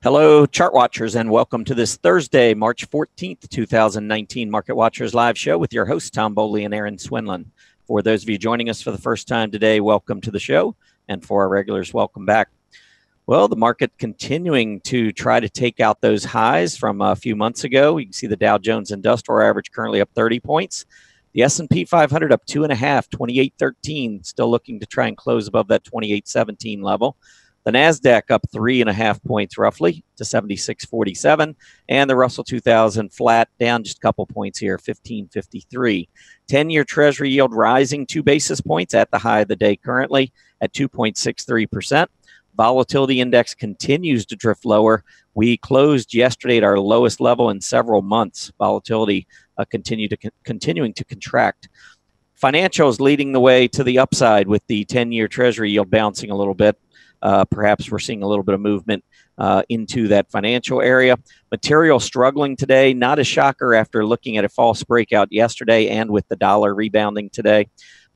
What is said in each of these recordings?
Hello, chart watchers, and welcome to this Thursday, March 14th, 2019 Market Watchers live show with your hosts, Tom Bowley and Erin Swinland. For those of you joining us for the first time today, welcome to the show. And for our regulars, welcome back. Well, the market continuing to try to take out those highs from a few months ago. You can see the Dow Jones Industrial Average currently up 30 points. The S&P 500 up 2.5, 28.13, still looking to try and close above that 28.17 level. The NASDAQ up 3.5 points roughly to 76.47. And the Russell 2000 flat, down just a couple points here, 15.53. 10-year Treasury yield rising 2 basis points at the high of the day currently at 2.63%. Volatility index continues to drift lower. We closed yesterday at our lowest level in several months. Volatility continuing to contract. Financials leading the way to the upside with the 10-year Treasury yield bouncing a little bit. Perhaps we're seeing a little bit of movement into that financial area. Material struggling today, not a shocker after looking at a false breakout yesterday and with the dollar rebounding today.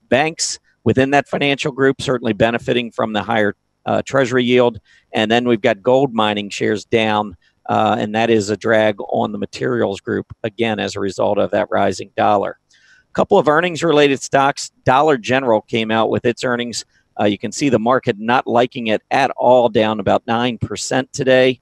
Banks within that financial group certainly benefiting from the higher Treasury yield. And then we've got gold mining shares down, and that is a drag on the materials group, again, as a result of that rising dollar. A couple of earnings-related stocks. Dollar General came out with its earnings. You can see the market not liking it at all, down about 9% today.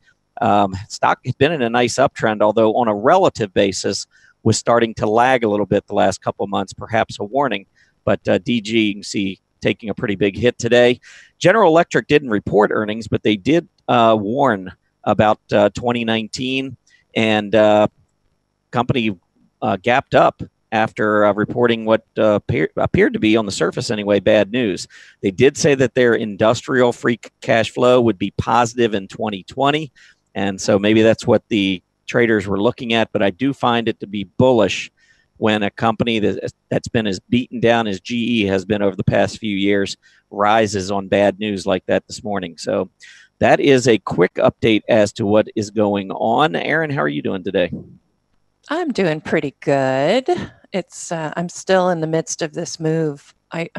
Stock has been in a nice uptrend, although on a relative basis was starting to lag a little bit the last couple of months, perhaps a warning. But DG, you can see, taking a pretty big hit today. General Electric didn't report earnings, but they did warn about 2019, and company gapped up after reporting what appeared to be, on the surface anyway, bad news. They did say that their industrial free cash flow would be positive in 2020, and so maybe that's what the traders were looking at, but I do find it to be bullish when a company that's been as beaten down as GE has been over the past few years rises on bad news like that this morning. So that is a quick update as to what is going on. Erin, how are you doing today? I'm doing pretty good. It's I'm still in the midst of this move. I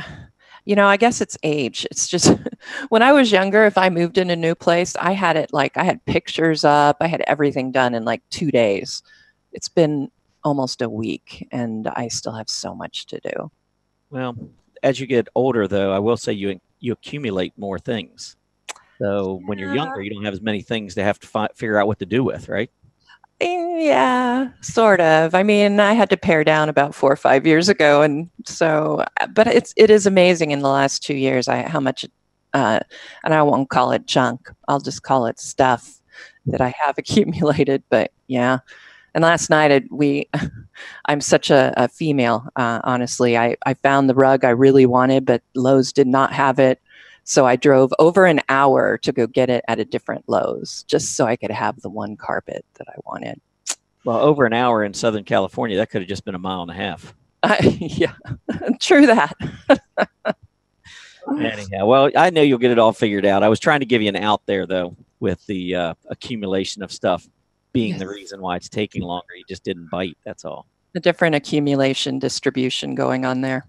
guess it's age. It's just when I was younger, if I moved in a new place, I had pictures up, I had everything done in like 2 days. It's been almost a week, and I still have so much to do. Well, as you get older, though, I will say you accumulate more things. So when you're younger, you don't have as many things to have to figure out what to do with, right? Yeah, sort of. I mean, I had to pare down about 4 or 5 years ago, and so, but it is amazing in the last 2 years how much, and I won't call it junk. I'll just call it stuff that I have accumulated. But yeah, and last night I'm such a female. Honestly, I found the rug I really wanted, but Lowe's did not have it. So I drove over an hour to go get it at a different Lowe's, just so I could have the one carpet that I wanted. Well, over an hour in Southern California, that could have just been a mile and a half. Yeah, true that. Anyhow, well, I know you'll get it all figured out. I was trying to give you an out there, though, with the accumulation of stuff being the reason why it's taking longer. You just didn't bite, that's all. A different accumulation distribution going on there.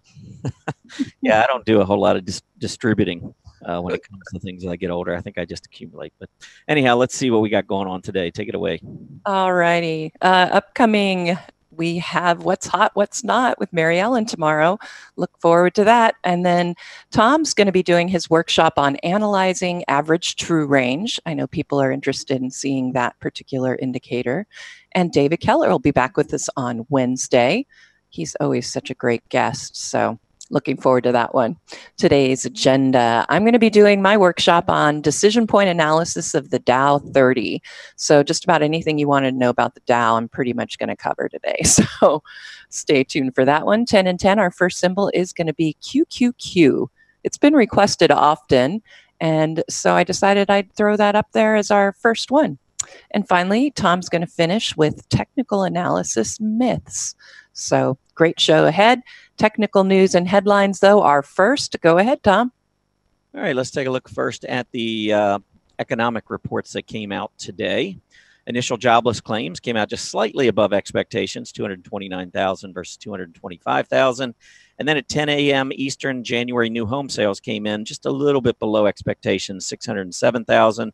Yeah, I don't do a whole lot of distributing when it comes to things as I get older. I think I just accumulate. But anyhow, let's see what we got going on today. Take it away. All righty. Upcoming, we have What's Hot, What's Not with Mary Ellen tomorrow. Look forward to that. And then Tom's going to be doing his workshop on analyzing average true range. I know people are interested in seeing that particular indicator. And David Keller will be back with us on Wednesday. He's always such a great guest. So looking forward to that one. Today's agenda, I'm going to be doing my workshop on DecisionPoint analysis of the Dow 30. So just about anything you want to know about the Dow, I'm pretty much going to cover today. So stay tuned for that one. 10 and 10, our first symbol is going to be QQQ. It's been requested often, and so I decided I'd throw that up there as our first one. And finally, Tom's going to finish with technical analysis myths. So great show ahead. Technical news and headlines, though, are first. Go ahead, Tom. All right, let's take a look first at the economic reports that came out today. Initial jobless claims came out just slightly above expectations, 229,000 versus 225,000. And then at 10 a.m. Eastern, January new home sales came in just a little bit below expectations, 607,000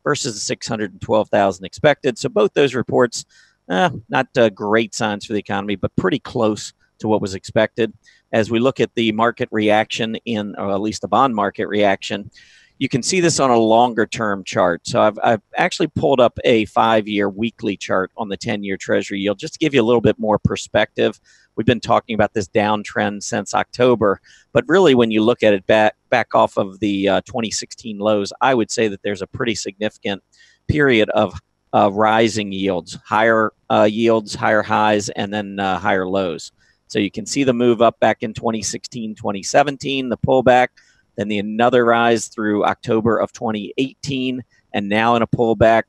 versus the 612,000 expected. So both those reports, not great signs for the economy, but pretty close to what was expected. As we look at the market reaction or at least the bond market reaction, you can see this on a longer term chart. So I've actually pulled up a 5-year weekly chart on the 10-year Treasury yield just to give you a little bit more perspective. We've been talking about this downtrend since October, but really when you look at it back off of the 2016 lows, I would say that there's a pretty significant period of rising yields, higher yields, higher highs, and then higher lows. So you can see the move up back in 2016, 2017, the pullback, then another rise through October of 2018, and now in a pullback.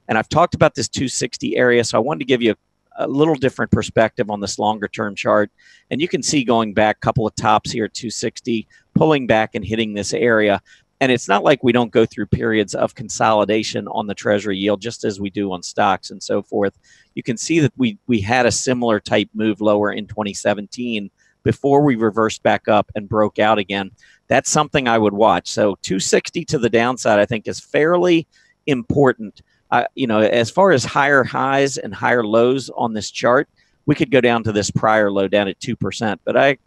And I've talked about this 260 area, so I wanted to give you a little different perspective on this longer term chart. And you can see going back a couple of tops here at 260, pulling back and hitting this area. And it's not like we don't go through periods of consolidation on the Treasury yield, just as we do on stocks and so forth. You can see that we had a similar type move lower in 2017 before we reversed back up and broke out again. That's something I would watch. So 260 to the downside, I think, is fairly important. As far as higher highs and higher lows on this chart, we could go down to this prior low down at 2%. But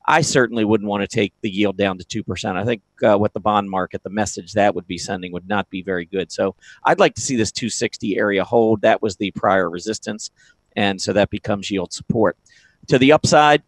I certainly wouldn't want to take the yield down to 2%. I think what the bond market, the message that would be sending would not be very good. So I'd like to see this 260 area hold. That was the prior resistance. And so that becomes yield support. To the upside,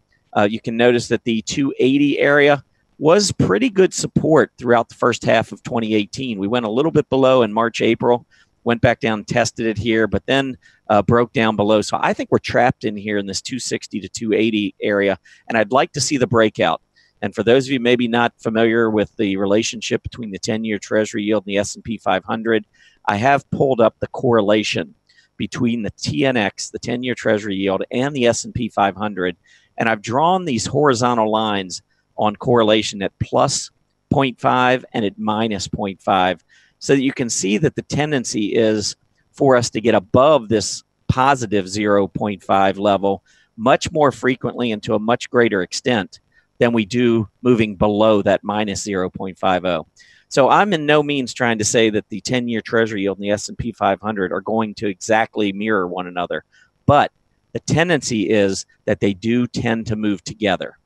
you can notice that the 280 area was pretty good support throughout the first half of 2018. We went a little bit below in March, April, went back down, tested it here, but then broke down below. So I think we're trapped in here in this 260 to 280 area, and I'd like to see the breakout. And for those of you maybe not familiar with the relationship between the 10-year Treasury yield and the S&P 500, I have pulled up the correlation between the TNX, the 10-year Treasury yield, and the S&P 500. And I've drawn these horizontal lines on correlation at plus 0.5 and at minus 0.5 so that you can see that the tendency is for us to get above this positive 0.5 level much more frequently and to a much greater extent than we do moving below that minus 0.50. So I'm in no means trying to say that the 10-year Treasury yield and the S&P 500 are going to exactly mirror one another, but the tendency is that they do tend to move together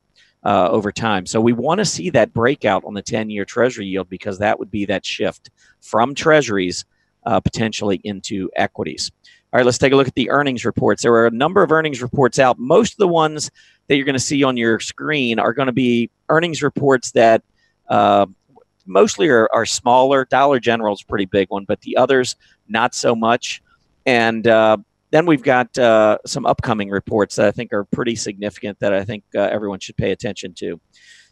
over time. So we want to see that breakout on the 10-year Treasury yield because that would be that shift from Treasuries potentially into equities. All right, let's take a look at the earnings reports. There were a number of earnings reports out. Most of the ones that you're going to see on your screen are going to be earnings reports that mostly are smaller. Dollar General is a pretty big one, but the others, not so much. And then we've got some upcoming reports that I think are pretty significant that I think everyone should pay attention to.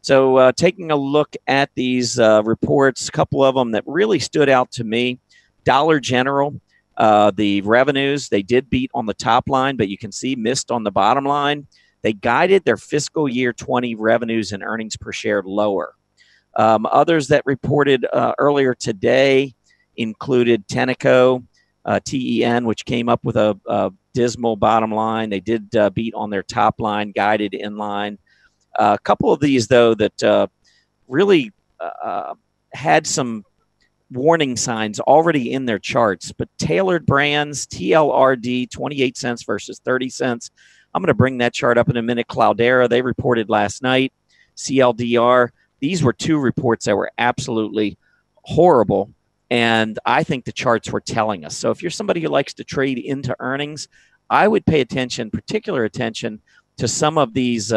So taking a look at these reports, a couple of them that really stood out to me. Dollar General, the revenues, they did beat on the top line, but you can see missed on the bottom line. They guided their fiscal year 20 revenues and earnings per share lower. Others that reported earlier today included Tenneco, TEN, which came up with a dismal bottom line. They did beat on their top line, guided in line. A couple of these, though, that really had some warning signs already in their charts, but Tailored Brands, TLRD, 28 cents versus 30 cents. I'm going to bring that chart up in a minute. Cloudera, they reported last night. CLDR, these were two reports that were absolutely horrible. And I think the charts were telling us. So if you're somebody who likes to trade into earnings, I would pay particular attention to some of these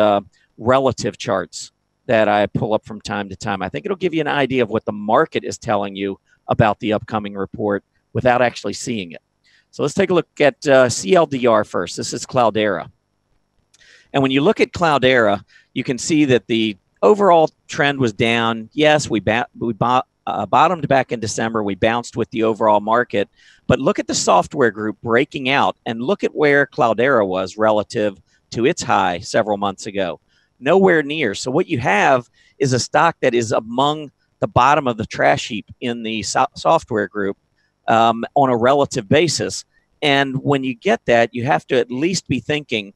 relative charts that I pull up from time to time. I think it'll give you an idea of what the market is telling you about the upcoming report without actually seeing it. So let's take a look at CLDR first. This is Cloudera. And when you look at Cloudera, you can see that the overall trend was down. Yes, we bottomed back in December. We bounced with the overall market. But look at the software group breaking out and look at where Cloudera was relative to its high several months ago. Nowhere near. So what you have is a stock that is among the bottom of the trash heap in the software group on a relative basis. And when you get that, you have to at least be thinking,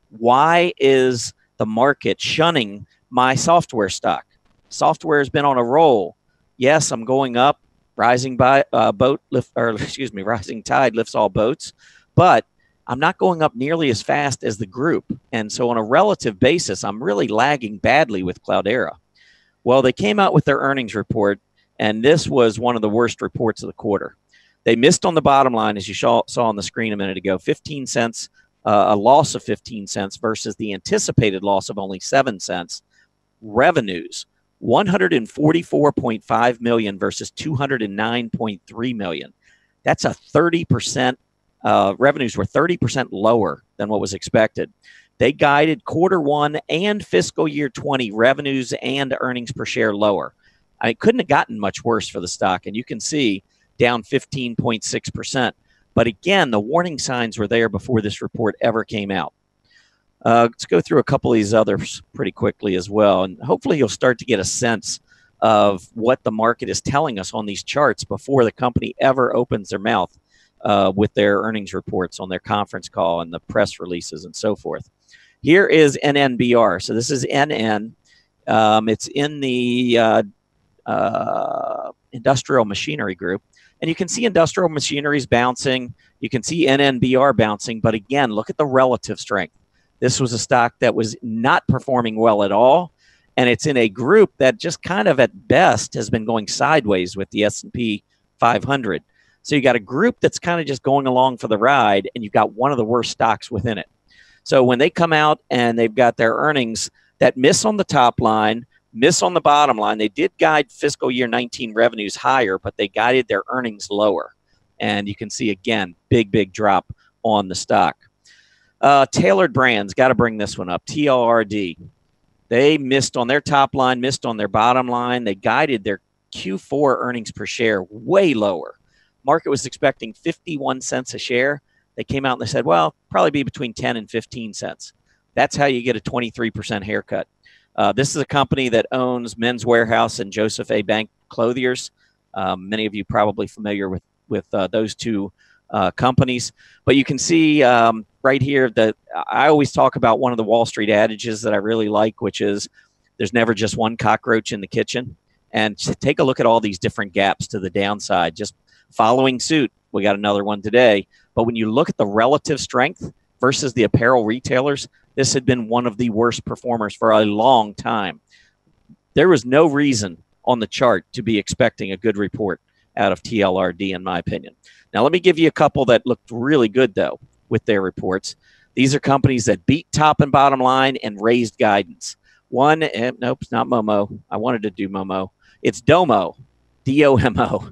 why is the market shunning my software stock? Software has been on a roll. Yes, I'm going up. rising rising tide lifts all boats, but I'm not going up nearly as fast as the group. And so on a relative basis, I'm really lagging badly with Cloudera. Well, they came out with their earnings report, and this was one of the worst reports of the quarter. They missed on the bottom line, as you saw on the screen a minute ago, 15 cents, a loss of 15 cents versus the anticipated loss of only 7 cents. Revenues, 144.5 million versus 209.3 million. That's a 30%. Revenues were 30% lower than what was expected. They guided quarter one and fiscal year 20 revenues and earnings per share lower. I couldn't have gotten much worse for the stock, and you can see down 15.6%. But again, the warning signs were there before this report ever came out. Let's go through a couple of these others pretty quickly as well, and hopefully you'll start to get a sense of what the market is telling us on these charts before the company ever opens their mouth with their earnings reports on their conference call and the press releases and so forth. Here is NNBR. So this is NN. It's in the industrial machinery group. And you can see industrial machineries bouncing. You can see NNBR bouncing. But again, look at the relative strength. This was a stock that was not performing well at all. And it's in a group that just kind of at best has been going sideways with the S&P 500. So you got a group that's kind of just going along for the ride, and you've got one of the worst stocks within it. So when they come out and they've got their earnings that miss on the top line, miss on the bottom line, they did guide fiscal year 19 revenues higher, but they guided their earnings lower. And you can see, again, big drop on the stock. Tailored Brands, got to bring this one up, TLRD. They missed on their top line, missed on their bottom line. They guided their Q4 earnings per share way lower. Market was expecting 51 cents a share. They came out and they said, well, probably be between 10 and 15 cents. That's how you get a 23% haircut. This is a company that owns Men's Warehouse and Joseph A. Bank Clothiers. Many of you probably familiar with those two companies. But you can see right here that I always talk about one of the Wall Street adages that I really like, which is there's never just one cockroach in the kitchen. And take a look at all these different gaps to the downside. Just following suit, we got another one today. But when you look at the relative strength versus the apparel retailers, this had been one of the worst performers for a long time. There was no reason on the chart to be expecting a good report out of TLRD, in my opinion. Now, let me give you a couple that looked really good, though, with their reports. These are companies that beat top and bottom line and raised guidance. One, nope, it's not Momo. I wanted to do Momo. It's Domo, D-O-M-O.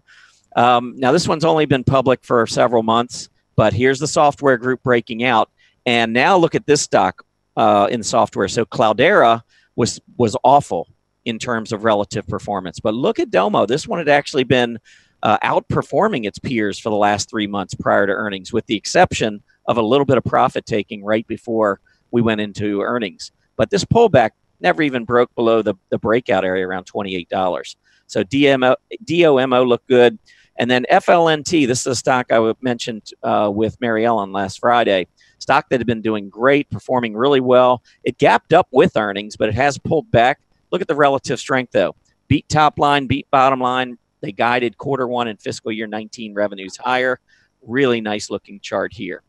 Now, this one's only been public for several months, but here's the software group breaking out. And now look at this stock in software. So Cloudera was awful in terms of relative performance. But look at Domo. This one had actually been outperforming its peers for the last 3 months prior to earnings, with the exception of a little bit of profit taking right before we went into earnings. But this pullback never even broke below the breakout area around $28. So DOMO looked good. And then FLNT, this is a stock I mentioned with Mary Ellen last Friday. Stock that had been doing great, performing really well. It gapped up with earnings, but it has pulled back. Look at the relative strength, though. Beat top line, beat bottom line. They guided quarter one and fiscal year 19 revenues higher. Really nice looking chart here.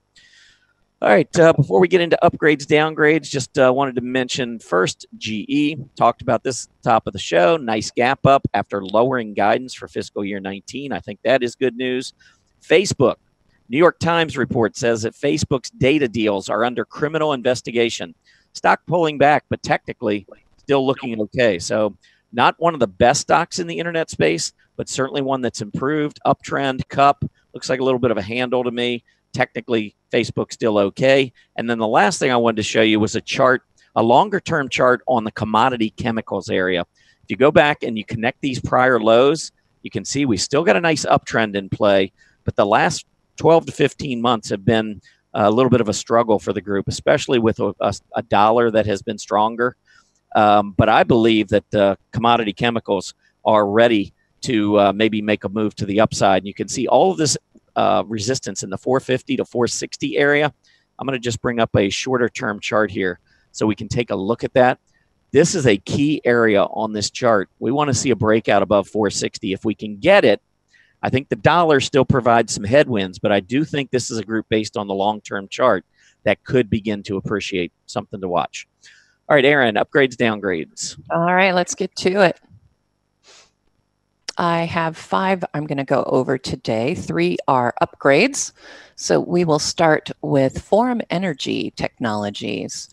All right, before we get into upgrades, downgrades, just wanted to mention first GE. Talked about this at the top of the show. Nice gap up after lowering guidance for fiscal year 19. I think that is good news. Facebook. New York Times report says that Facebook's data deals are under criminal investigation. Stock pulling back, but technically still looking okay. So not one of the best stocks in the internet space, but certainly one that's improved. Uptrend, cup, looks like a little bit of a handle to me. Technically, Facebook's still okay. And then the last thing I wanted to show you was a chart, a longer-term chart on the commodity chemicals area. If you go back and you connect these prior lows, you can see we still got a nice uptrend in play, but the last 12 to 15 months have been a little bit of a struggle for the group, especially with a dollar that has been stronger. But I believe that commodity chemicals are ready to maybe make a move to the upside. And you can see all of this resistance in the 450 to 460 area. I'm going to just bring up a shorter term chart here so we can take a look at that. This is a key area on this chart. We want to see a breakout above 460. If we can get it, I think the dollar still provides some headwinds, but I do think this is a group based on the long-term chart that could begin to appreciate, something to watch. All right, Erin, upgrades, downgrades. All right, let's get to it. I have 5 I'm going to go over today. 3 are upgrades. So we will start with Forum Energy Technologies.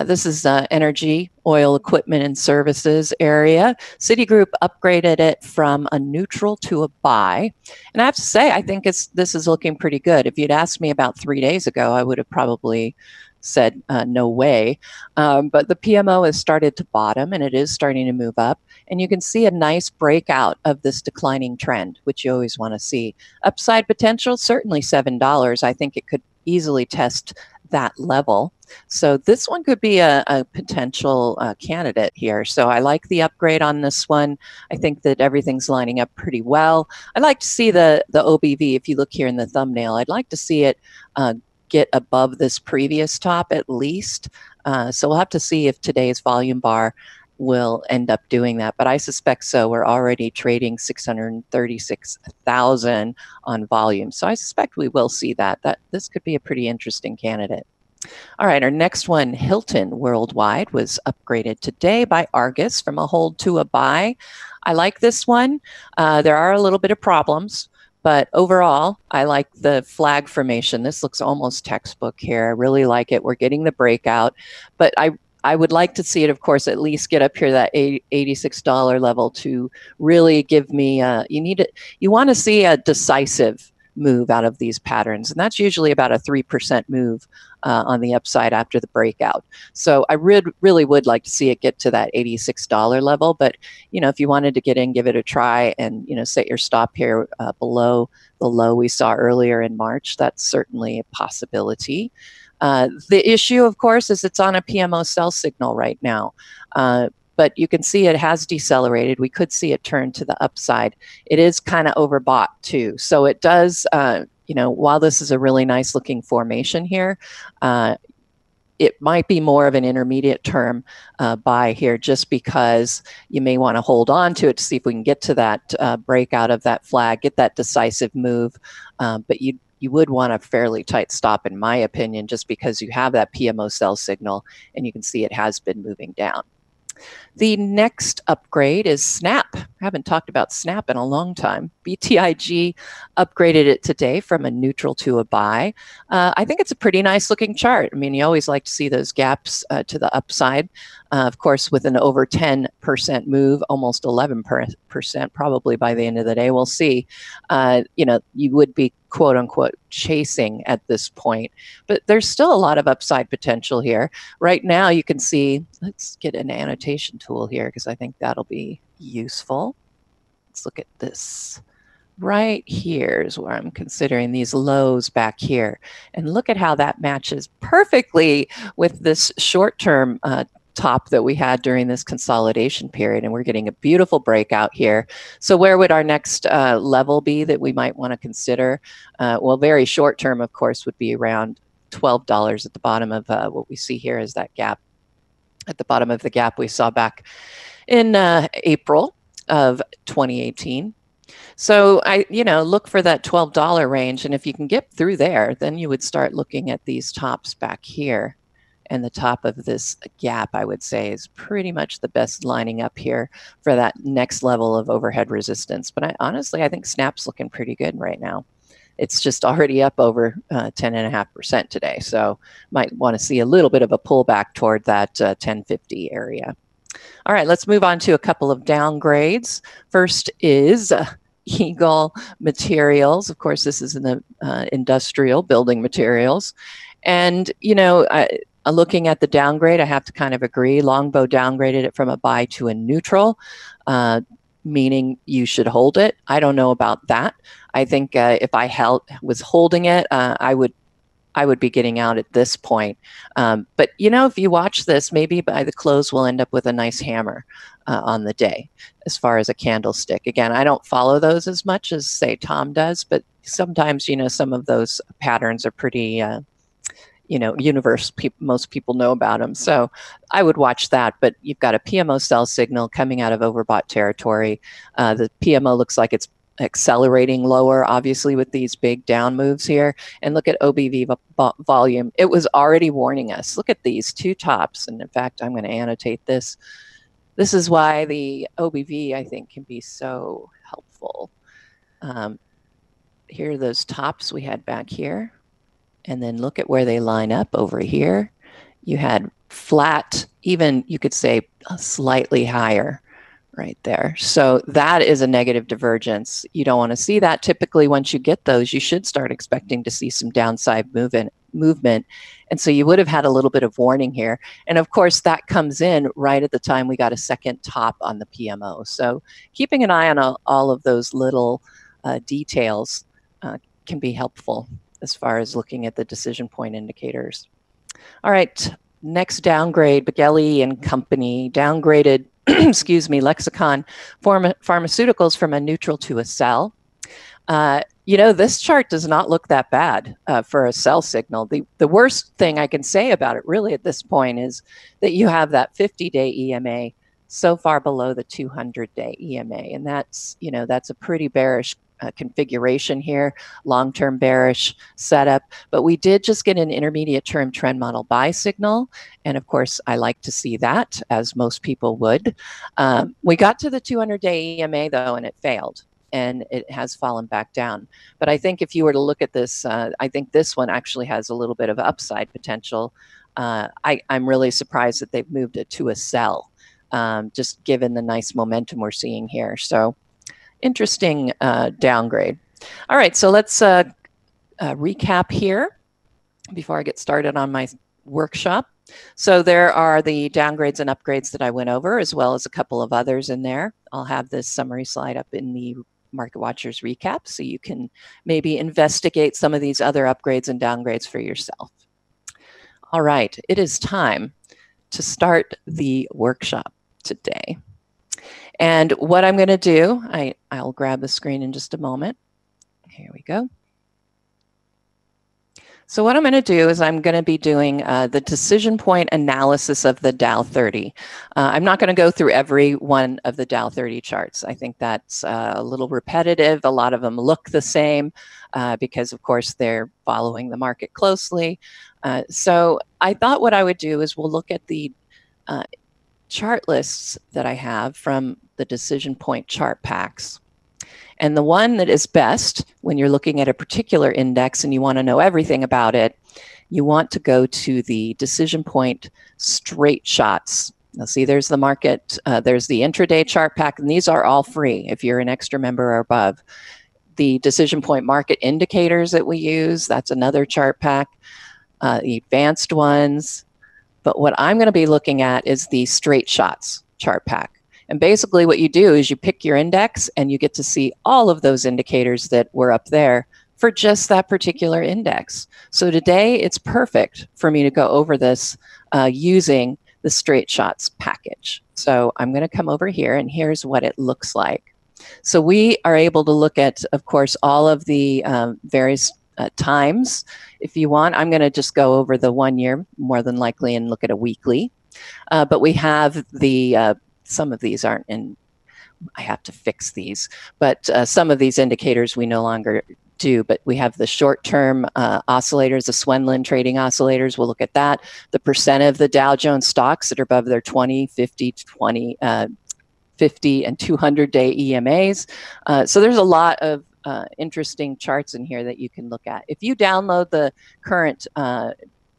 This is energy, oil, equipment, and services area. Citigroup upgraded it from a neutral to a buy. And I have to say, I think this is looking pretty good. If you'd asked me about 3 days ago, I would have probably said no way. But the PMO has started to bottom, and it is starting to move up. And you can see a nice breakout of this declining trend, which you always want to see. Upside potential, certainly $7. I think it could easily test that level. So this one could be a potential candidate here. So I like the upgrade on this one. I think that everything's lining up pretty well. I'd like to see the OBV, if you look here in the thumbnail, I'd like to see it get above this previous top at least. So we'll have to see if today's volume bar will end up doing that, but I suspect so. We're already trading 636,000 on volume, so I suspect we will see that. This could be a pretty interesting candidate. All right, our next one, Hilton Worldwide, was upgraded today by Argus from a hold to a buy. I like this one. There are a little bit of problems, but overall, I like the flag formation. This looks almost textbook here. I really like it. We're getting the breakout, but I would like to see it, of course, at least get up here that $86 level to really give me, you want to see a decisive move out of these patterns. And that's usually about a 3% move on the upside after the breakout. So I really would like to see it get to that $86 level. But, if you wanted to get in, give it a try and, set your stop here below the low we saw earlier in March, that's certainly a possibility. The issue, of course, is it's on a PMO sell signal right now. But you can see it has decelerated. We could see it turn to the upside. It is kind of overbought too. So it does, while this is a really nice looking formation here, it might be more of an intermediate term buy here just because you may want to hold on to it to see if we can get to that breakout of that flag, get that decisive move. But you would want a fairly tight stop, in my opinion, just because you have that PMO sell signal and you can see it has been moving down. The next upgrade is Snap. I haven't talked about Snap in a long time. BTIG upgraded it today from a neutral to a buy. I think it's a pretty nice looking chart. I mean, you always like to see those gaps to the upside. Of course, with an over 10% move, almost 11% probably by the end of the day. We'll see. You would be quote unquote chasing at this point, but there's still a lot of upside potential here. Right now, you can see, let's get an annotation tool here because I think that'll be useful. Let's look at this. Right here is where I'm considering these lows back here. And look at how that matches perfectly with this short-term top that we had during this consolidation period. And we're getting a beautiful breakout here. So where would our next level be that we might want to consider? Well, very short term, of course, would be around $12 at the bottom of what we see here is that gap. At the bottom of the gap we saw back in April of 2018. So I, look for that $12 range. And if you can get through there, then you would start looking at these tops back here. And the top of this gap, I would say, is pretty much the best lining up here for that next level of overhead resistance. But honestly, I think Snap's looking pretty good right now. It's just already up over 10.5% today. So might want to see a little bit of a pullback toward that 1050 area. All right, let's move on to a couple of downgrades. First is Eagle Materials. Of course, this is in the industrial building materials. And, looking at the downgrade, I have to kind of agree. Longbow downgraded it from a buy to a neutral, meaning you should hold it. I don't know about that. I think if I was holding it, I would be getting out at this point. But if you watch this, maybe by the close we'll end up with a nice hammer on the day as far as a candlestick. Again, I don't follow those as much as say Tom does, but sometimes some of those patterns are pretty most people know about them. So I would watch that, but you've got a PMO sell signal coming out of overbought territory. The PMO looks like it's accelerating lower, obviously, with these big down moves here. And look at OBV volume. It was already warning us. Look at these two tops. And in fact, I'm going to annotate this. This is why the OBV, I think, can be so helpful. Here are those tops we had back here. And then look at where they line up over here. You had flat, even you could say slightly higher right there. So that is a negative divergence. You don't want to see that. Typically, once you get those, you should start expecting to see some downside movement. And so you would have had a little bit of warning here. And of course, that comes in right at the time we got a second top on the PMO. So keeping an eye on all of those little details can be helpful as far as looking at the decision point indicators. All right, next downgrade, Beghelli and Company downgraded, excuse me, Lexicon Pharmaceuticals from a neutral to a sell. You know, this chart does not look that bad for a sell signal. The worst thing I can say about it really at this point is that you have that 50-day EMA so far below the 200-day EMA. And that's, you know, that's a pretty bearish configuration here, long-term bearish setup. But we did just get an intermediate term trend model buy signal. And of course, I like to see that, as most people would. We got to the 200-day EMA though, and it failed. And it has fallen back down. But I think if you were to look at this, I think this one actually has a little bit of upside potential. I'm really surprised that they've moved it to a sell, just given the nice momentum we're seeing here. So interesting downgrade. All right, so let's recap here before I get started on my workshop. So there are the downgrades and upgrades that I went over, as well as a couple of others in there. I'll have this summary slide up in the Market Watchers recap, so you can maybe investigate some of these other upgrades and downgrades for yourself. All right, it is time to start the workshop today. And what I'm going to do, I'll grab the screen in just a moment. Here we go. So what I'm going to do is I'm going to be doing the decision point analysis of the Dow 30. I'm not going to go through every one of the Dow 30 charts. I think that's a little repetitive. A lot of them look the same because, of course, they're following the market closely. So I thought what I would do is we'll look at the chart lists that I have from the DecisionPoint ChartPacks. And the one that is best when you're looking at a particular index and you want to know everything about it, you want to go to the DecisionPoint Straight Shots. Now see, there's the market, there's the intraday chart pack, and these are all free if you're an extra member or above. The DecisionPoint market indicators that we use, that's another chart pack, the advanced ones. But what I'm going to be looking at is the Straight Shots chart pack. And basically what you do is you pick your index and you get to see all of those indicators that were up there for just that particular index. So today it's perfect for me to go over this using the Straight Shots package. So I'm going to come over here and here's what it looks like. So we are able to look at, of course, all of the various times. If you want, I'm going to just go over the 1 year more than likely and look at a weekly. But we have the some of these aren't in, I have to fix these, but some of these indicators we no longer do, but we have the short-term oscillators, the Swenlin trading oscillators, we'll look at that. The percent of the Dow Jones stocks that are above their 20, 50, 20, 50 and 200-day EMAs. So there's a lot of interesting charts in here that you can look at. If you download the current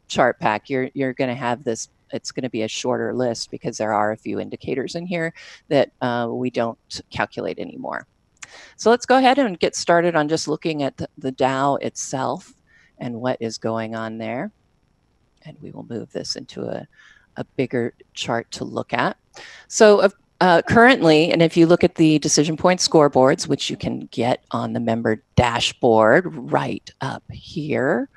chart pack, you're going to have this. It's going to be a shorter list because there are a few indicators in here that we don't calculate anymore. So let's go ahead and get started on just looking at the Dow itself and what is going on there. And we will move this into a bigger chart to look at. So currently, and if you look at the DecisionPoint scoreboards, which you can get on the member dashboard right up here.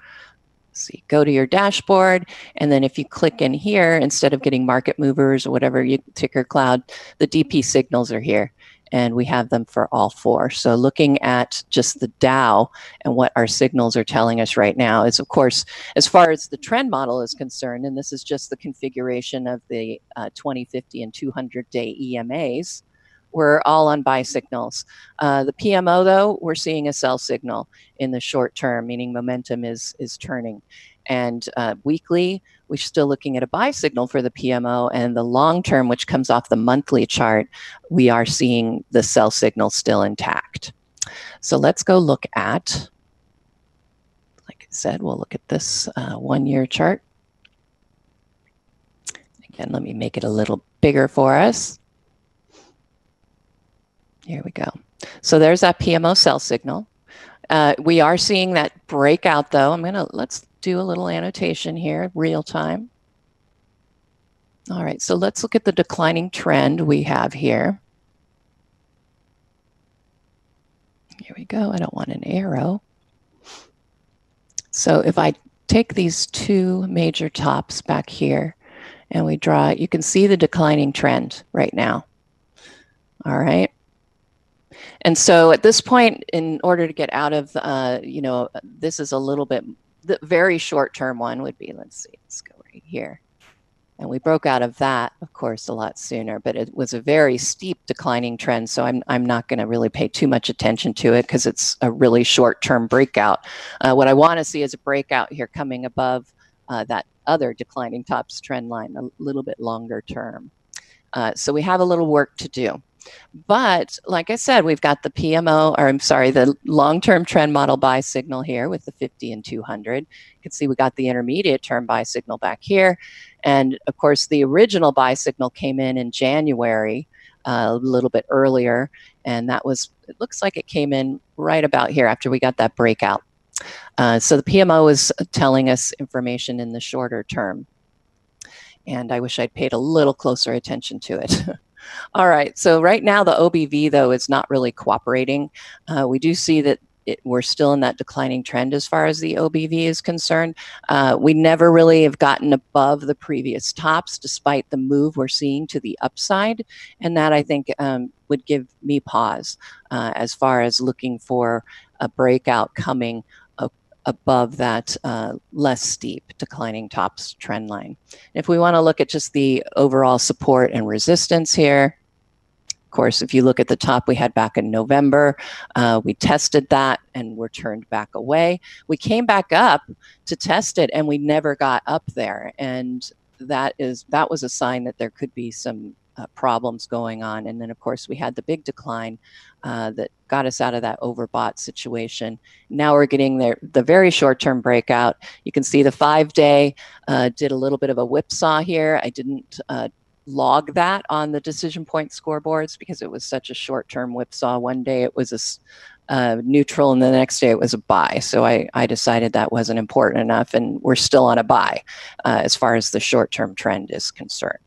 See, go to your dashboard, and then if you click in here, instead of getting market movers or whatever you ticker cloud, the DP signals are here, and we have them for all four. So looking at just the Dow and what our signals are telling us right now is, of course, as far as the trend model is concerned, and this is just the configuration of the 20, 50, and 200-day EMAs, we're all on buy signals. The PMO, though, we're seeing a sell signal in the short term, meaning momentum is turning. And weekly, we're still looking at a buy signal for the PMO, and the long term, which comes off the monthly chart, we are seeing the sell signal still intact. So let's go look at, like I said, we'll look at this 1-year chart. Again, let me make it a little bigger for us. Here we go. So there's that PMO sell signal. We are seeing that breakout, though. Let's do a little annotation here, real time. All right, so let's look at the declining trend we have here. Here we go. I don't want an arrow. So if I take these two major tops back here and we draw, you can see the declining trend right now. All right. And so at this point, in order to get out of, this is a little bit, the very short-term one would be, let's go right here. And we broke out of that, of course, a lot sooner, but it was a very steep declining trend. So I'm not going to really pay too much attention to it because it's a really short-term breakout. What I want to see is a breakout here coming above that other declining tops trend line, a little bit longer term. So we have a little work to do. But like I said, we've got the PMO, or I'm sorry, the long-term trend model buy signal here with the 50 and 200. You can see we got the intermediate term buy signal back here. And of course, the original buy signal came in January, a little bit earlier. And that was, it looks like it came in right about here after we got that breakout. So the PMO is telling us information in the shorter term. And I wish I'd paid a little closer attention to it. All right, so right now the OBV, though, is not really cooperating. We do see that we're still in that declining trend as far as the OBV is concerned. We never really have gotten above the previous tops despite the move we're seeing to the upside. And that, I think, would give me pause as far as looking for a breakout coming above that less steep declining tops trend line. If we want to look at just the overall support and resistance here, of course, if you look at the top we had back in November, we tested that and were turned back away. We came back up to test it and we never got up there. And that was a sign that there could be some problems going on. And then, of course, we had the big decline that got us out of that overbought situation. Now we're getting the very short-term breakout. You can see the 5-day did a little bit of a whipsaw here. I didn't log that on the DecisionPoint scoreboards because it was such a short-term whipsaw. One day it was a neutral and the next day it was a buy. So I decided that wasn't important enough, and we're still on a buy as far as the short-term trend is concerned.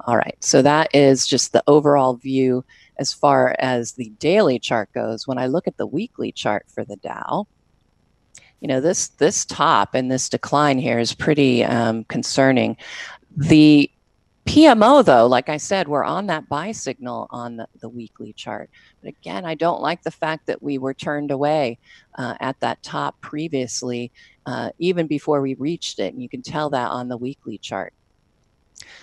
All right, so that is just the overall view as far as the daily chart goes. When I look at the weekly chart for the Dow, this top and this decline here is pretty concerning. The PMO, though, like I said, we're on that buy signal on the weekly chart. But again, I don't like the fact that we were turned away at that top previously, even before we reached it. And you can tell that on the weekly chart.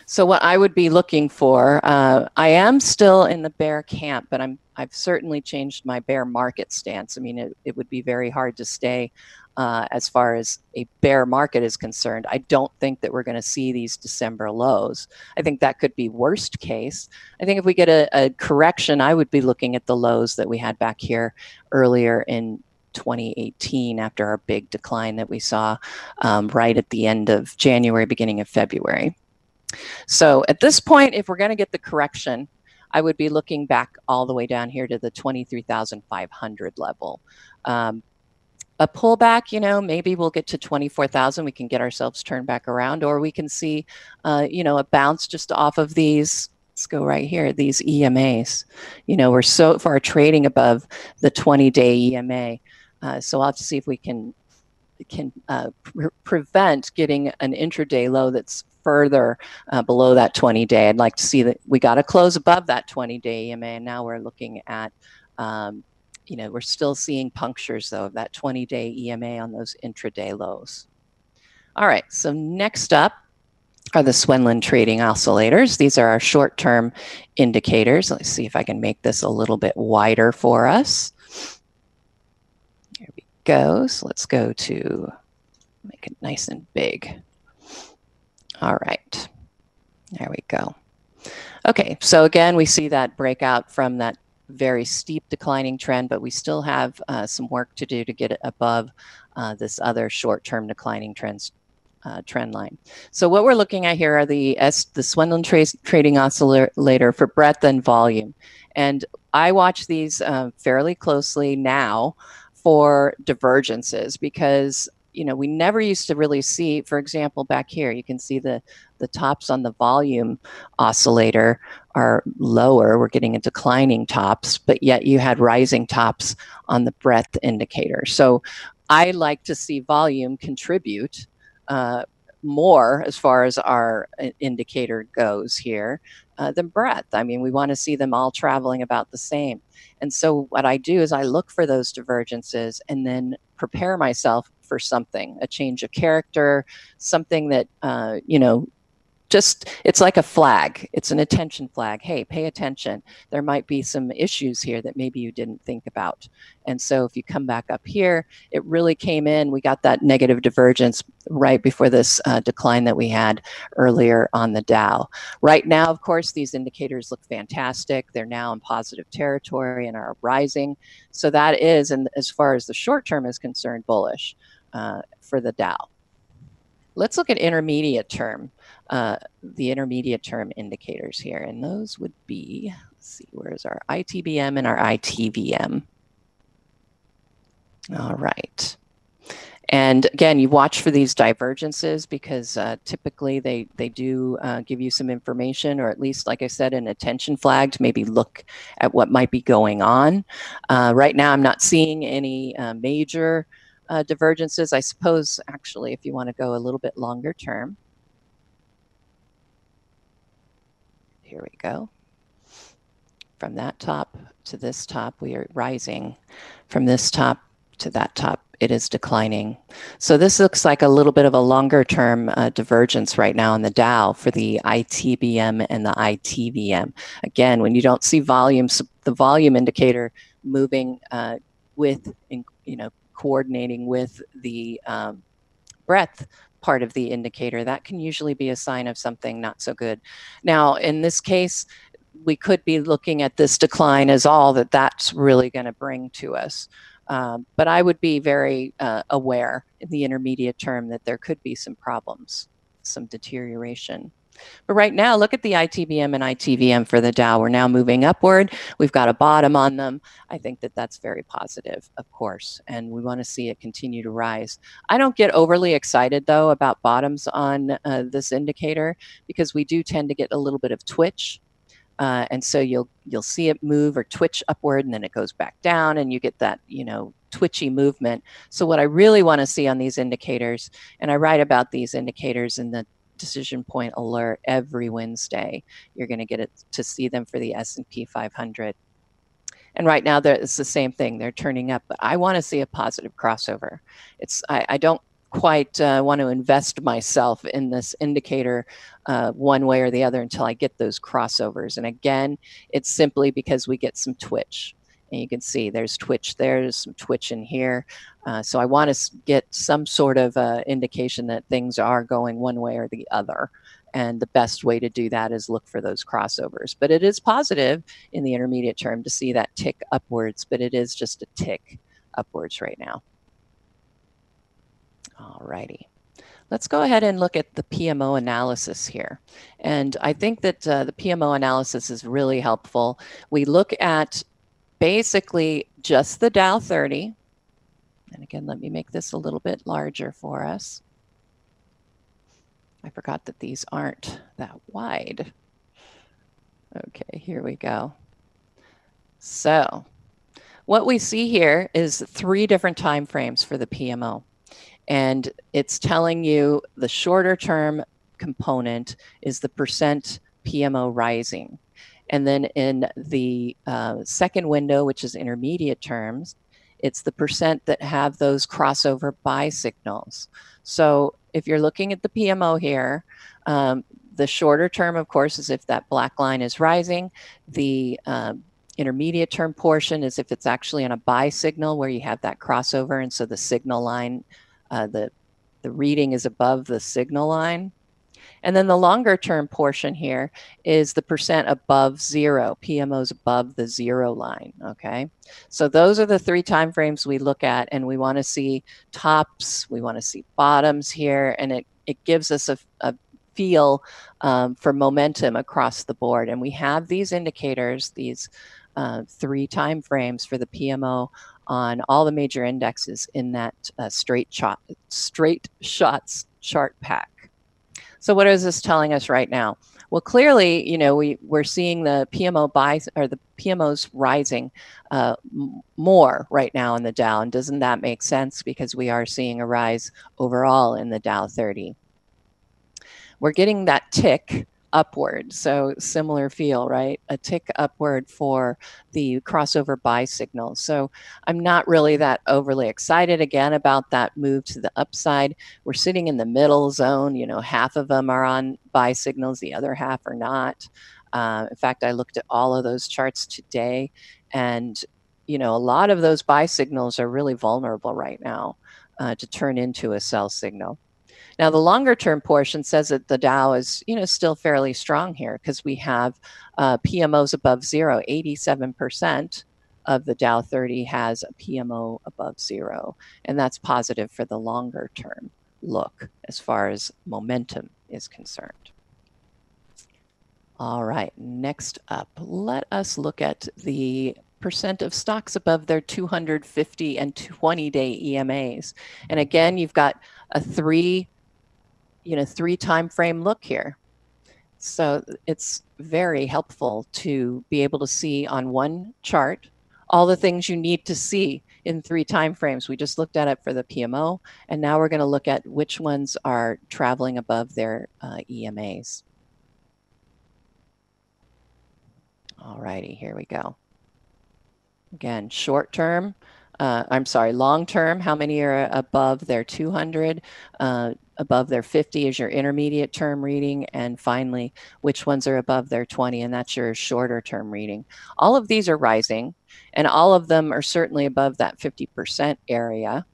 So what I would be looking for, I am still in the bear camp, but I've certainly changed my bear market stance. I mean, it would be very hard to stay as far as a bear market is concerned. I don't think that we're going to see these December lows. I think that could be worst case. I think if we get a correction, I would be looking at the lows that we had back here earlier in 2018 after our big decline that we saw right at the end of January, beginning of February. So at this point, if we're going to get the correction, I would be looking back all the way down here to the 23,500 level. A pullback, maybe we'll get to 24,000. We can get ourselves turned back around, or we can see, a bounce just off of these. Let's go right here, these EMAs. We're so far trading above the 20-day EMA. So I'll have to see if we can prevent getting an intraday low that's further below that 20-day. I'd like to see that we got to close above that 20-day EMA, and now we're looking at, we're still seeing punctures, though, of that 20-day EMA on those intraday lows. All right, so next up, are the Swinland trading oscillators. These are our short-term indicators. Let's see if I can make this a little bit wider for us. Here we go. So let's go to make it nice and big. All right. There we go. Okay, so again, we see that breakout from that very steep declining trend, but we still have some work to do to get it above this other short-term declining trend line. So what we're looking at here are the Swinland trading oscillator for breadth and volume. And I watch these fairly closely now for divergences because we never used to really see, for example, back here, you can see the tops on the volume oscillator are lower. We're getting a declining tops, but yet you had rising tops on the breadth indicator. So I like to see volume contribute more as far as our indicator goes here than breadth. I mean, we want to see them all traveling about the same. And so what I do is I look for those divergences and then prepare myself for something, a change of character, something that, just, it's like a flag. It's an attention flag. Hey, pay attention. There might be some issues here that maybe you didn't think about. And so if you come back up here, it really came in. We got that negative divergence right before this decline that we had earlier on the Dow. Right now, of course, these indicators look fantastic. They're now in positive territory and are rising. So that is, and as far as the short term is concerned, bullish for the Dow. Let's look at intermediate term, the intermediate term indicators here. And those would be, let's see, where's our ITBM and our ITVM? All right. And again, you watch for these divergences because typically they do give you some information, or at least, like I said, an attention flag to maybe look at what might be going on. Right now, I'm not seeing any major divergences. I suppose, actually, if you want to go a little bit longer term. Here we go. From that top to this top, we are rising. From this top to that top, it is declining. So this looks like a little bit of a longer term divergence right now in the Dow for the ITBM and the ITVM. Again, when you don't see volumes, the volume indicator moving with, coordinating with the breadth part of the indicator, that can usually be a sign of something not so good. Now, in this case, we could be looking at this decline as all that's really going to bring to us. But I would be very aware in the intermediate term that there could be some problems, some deterioration. But right now, look at the ITBM and ITVM for the Dow. We're now moving upward. We've got a bottom on them. I think that that's very positive, of course, and we want to see it continue to rise. I don't get overly excited, though, about bottoms on this indicator because we do tend to get a little bit of twitch. And so you'll see it move or twitch upward, and then it goes back down, and you get that, twitchy movement. So what I really want to see on these indicators, and I write about these indicators in the DecisionPoint alert every Wednesday. You're going to get it to see them for the S&P 500. And right now, it's the same thing. They're turning up, but I want to see a positive crossover. I don't quite want to invest myself in this indicator one way or the other until I get those crossovers. And again, it's simply because we get some twitch. And you can see there's twitch there, there's some twitch in here. So I want to get some sort of indication that things are going one way or the other. And the best way to do that is look for those crossovers. But it is positive in the intermediate term to see that tick upwards, but it is just a tick upwards right now. All righty. Let's go ahead and look at the PMO analysis here. And I think that the PMO analysis is really helpful. We look at basically just the Dow 30. And again, let me make this a little bit larger for us. I forgot that these aren't that wide. Okay, here we go. So what we see here is 3 different time frames for the PMO. And it's telling you the shorter term component is the percent PMO rising. And then in the second window, which is intermediate terms, it's the percent that have those crossover buy signals. So if you're looking at the PMO here, the shorter term, of course, is if that black line is rising. The intermediate term portion is if it's actually on a buy signal where you have that crossover, and so the signal line, the reading is above the signal line. And then the longer term portion here is the percent above zero, PMOs above the zero line, okay? So those are the 3 time frames we look at, and we want to see tops, we want to see bottoms here, and it gives us a feel for momentum across the board. And we have these indicators, these 3 time frames for the PMO on all the major indexes in that Straight Shots ChartPack. So what is this telling us right now? Well, clearly, you know, we're seeing the PMO buys, or the PMOs rising more right now in the Dow. And doesn't that make sense? Because we are seeing a rise overall in the Dow 30. We're getting that tick upward. So similar feel, right? A tick upward for the crossover buy signal. So I'm not really that overly excited again about that move to the upside. We're sitting in the middle zone. You know, half of them are on buy signals, the other half are not. In fact, I looked at all of those charts today, and you know, a lot of those buy signals are really vulnerable right now to turn into a sell signal. Now, the longer term portion says that the Dow is, you know, still fairly strong here because we have PMOs above zero. 87% of the Dow 30 has a PMO above zero, and that's positive for the longer term look as far as momentum is concerned. All right, next up, let us look at the percent of stocks above their 250 and 20-day EMAs. And again, you've got a 3 time frame look here. So it's very helpful to be able to see on one chart all the things you need to see in 3 time frames. We just looked at it for the PMO, and now we're going to look at which ones are traveling above their EMAs. All righty, here we go. Again, short term, long term, how many are above their 200? Above their 50 is your intermediate term reading, and finally, which ones are above their 20, and that's your shorter term reading. All of these are rising, and all of them are certainly above that 50% area.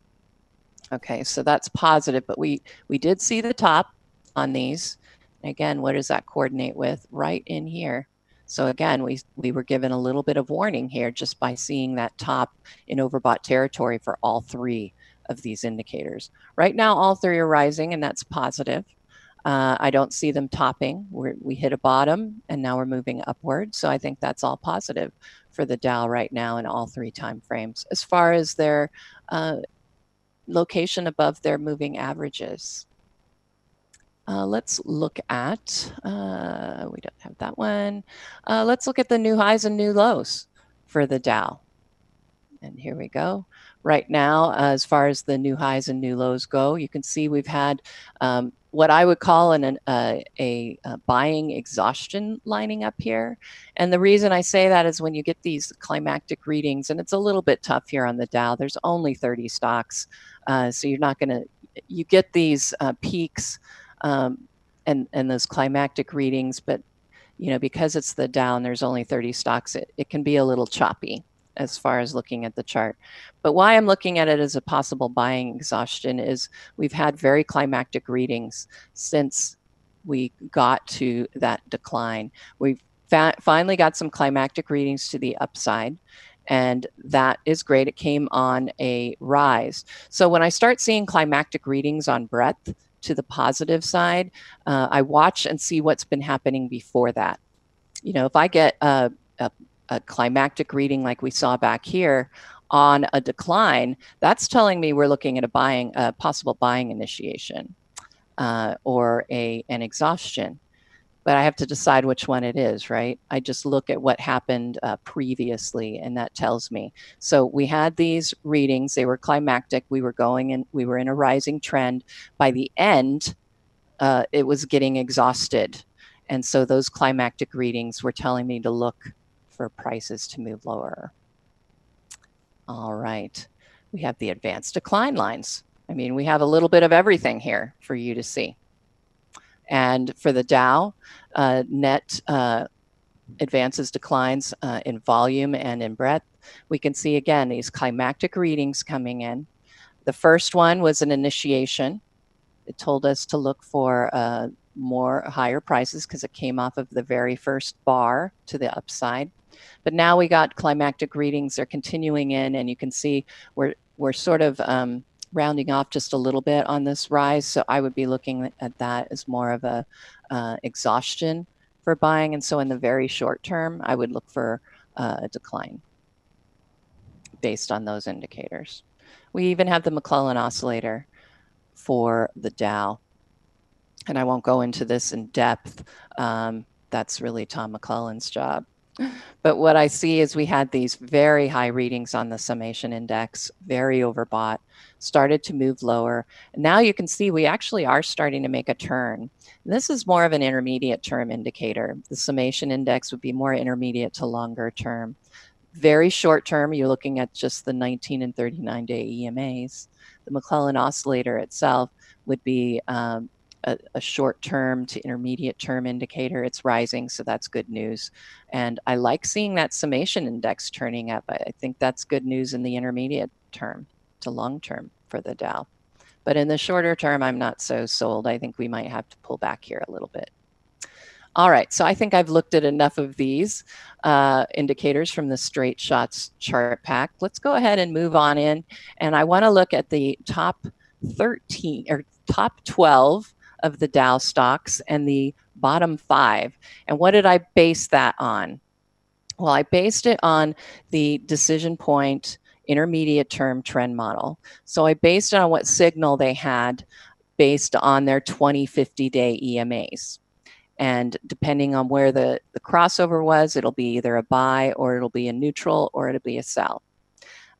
Okay, so that's positive, but we did see the top on these. Again, what does that coordinate with? Right in here. So again, we were given a little bit of warning here just by seeing that top in overbought territory for all 3 of these indicators. Right now, all 3 are rising, and that's positive. I don't see them topping. We hit a bottom, and now we're moving upward. So I think that's all positive for the Dow right now in all 3 time frames. As far as their location above their moving averages, let's look at, we don't have that one. Let's look at the new highs and new lows for the Dow. And here we go. Right now, as far as the new highs and new lows go, you can see we've had what I would call a buying exhaustion lining up here. And the reason I say that is when you get these climactic readings, and it's a little bit tough here on the Dow, there's only 30 stocks. So you're not going to, you get these peaks and those climactic readings, but you know, because it's the Dow and there's only 30 stocks, it can be a little choppy as far as looking at the chart. But why I'm looking at it as a possible buying exhaustion is we've had very climactic readings since we got to that decline. We've finally got some climactic readings to the upside, and that is great. It came on a rise. So when I start seeing climactic readings on breadth to the positive side, I watch and see what's been happening before that. You know, if I get a climactic reading like we saw back here on a decline, that's telling me we're looking at a possible buying initiation or an exhaustion. But I have to decide which one it is, right? I just look at what happened previously, and that tells me. So we had these readings, they were climactic, we were in a rising trend. By the end, it was getting exhausted. And so those climactic readings were telling me to look for prices to move lower. All right, we have the advanced decline lines. I mean, we have a little bit of everything here for you to see. And for the Dow, net advances, declines in volume and in breadth. We can see again these climactic readings coming in. The first one was an initiation. It told us to look for higher prices because it came off of the very first bar to the upside. But now we got climactic readings. They're continuing in, and you can see we're sort of rounding off just a little bit on this rise. So I would be looking at that as more of a exhaustion for buying. And so in the very short term, I would look for a decline based on those indicators. We even have the McClellan oscillator for the Dow. And I won't go into this in depth. That's really Tom McClellan's job. But what I see is we had these very high readings on the summation index, very overbought, started to move lower. And now you can see we actually are starting to make a turn. And this is more of an intermediate term indicator. The summation index would be more intermediate to longer term. Very short term, you're looking at just the 19 and 39 day EMAs. The McClellan oscillator itself would be a short term to intermediate term indicator. It's rising, so that's good news. And I like seeing that summation index turning up. I think that's good news in the intermediate term to long term for the Dow. But in the shorter term, I'm not so sold. I think we might have to pull back here a little bit. All right, so I think I've looked at enough of these indicators from the Straight Shots ChartPack. Let's go ahead and move on in. And I want to look at the top 13 or top 12 of the Dow stocks and the bottom 5. And what did I base that on? Well, I based it on the DecisionPoint intermediate term trend model. So I based it on what signal they had based on their 20-50 day EMAs. And depending on where the crossover was, it'll be either a buy or it'll be a neutral or it'll be a sell.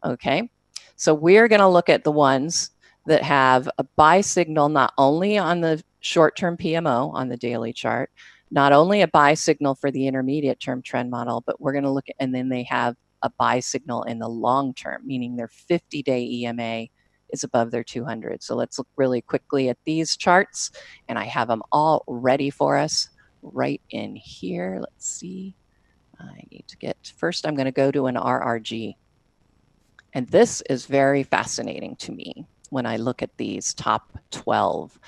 Okay, so we're going to look at the ones that have a buy signal not only on the short-term PMO on the daily chart, not only a buy signal for the intermediate term trend model, but we're going to look at, and then they have a buy signal in the long term, meaning their 50-day EMA is above their 200. So let's look really quickly at these charts, and I have them all ready for us right in here. Let's see. I need to get, first I'm going to go to an RRG. And this is very fascinating to me when I look at these top 12.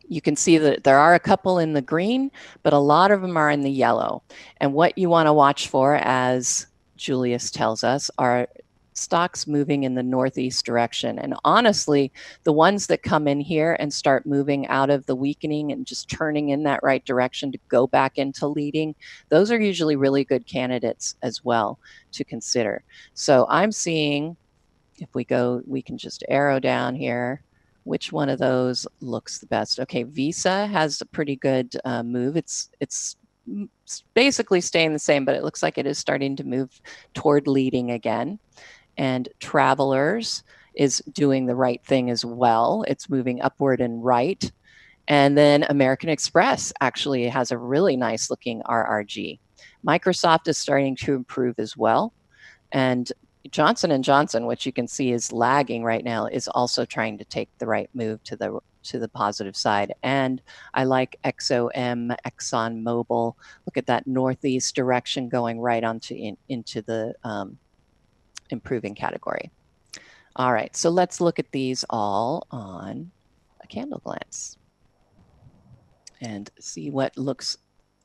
You can see that there are a couple in the green, but a lot of them are in the yellow. And what you want to watch for, as Julius tells us, are stocks moving in the northeast direction. And honestly, the ones that come in here and start moving out of the weakening and just turning in that right direction to go back into leading, those are usually really good candidates as well to consider. So I'm seeing, if we go, we can just arrow down here, which one of those looks the best. Okay, Visa has a pretty good move. It's basically staying the same, but it looks like it is starting to move toward leading again. And Travelers is doing the right thing as well. It's moving upward and right. And then American Express actually has a really nice looking RRG. Microsoft is starting to improve as well. And Johnson & Johnson, which you can see is lagging right now, is also trying to take the right move to the positive side. And I like XOM, ExxonMobil. Look at that northeast direction going right into the improving category. All right, so let's look at these all on a candle glance and see what looks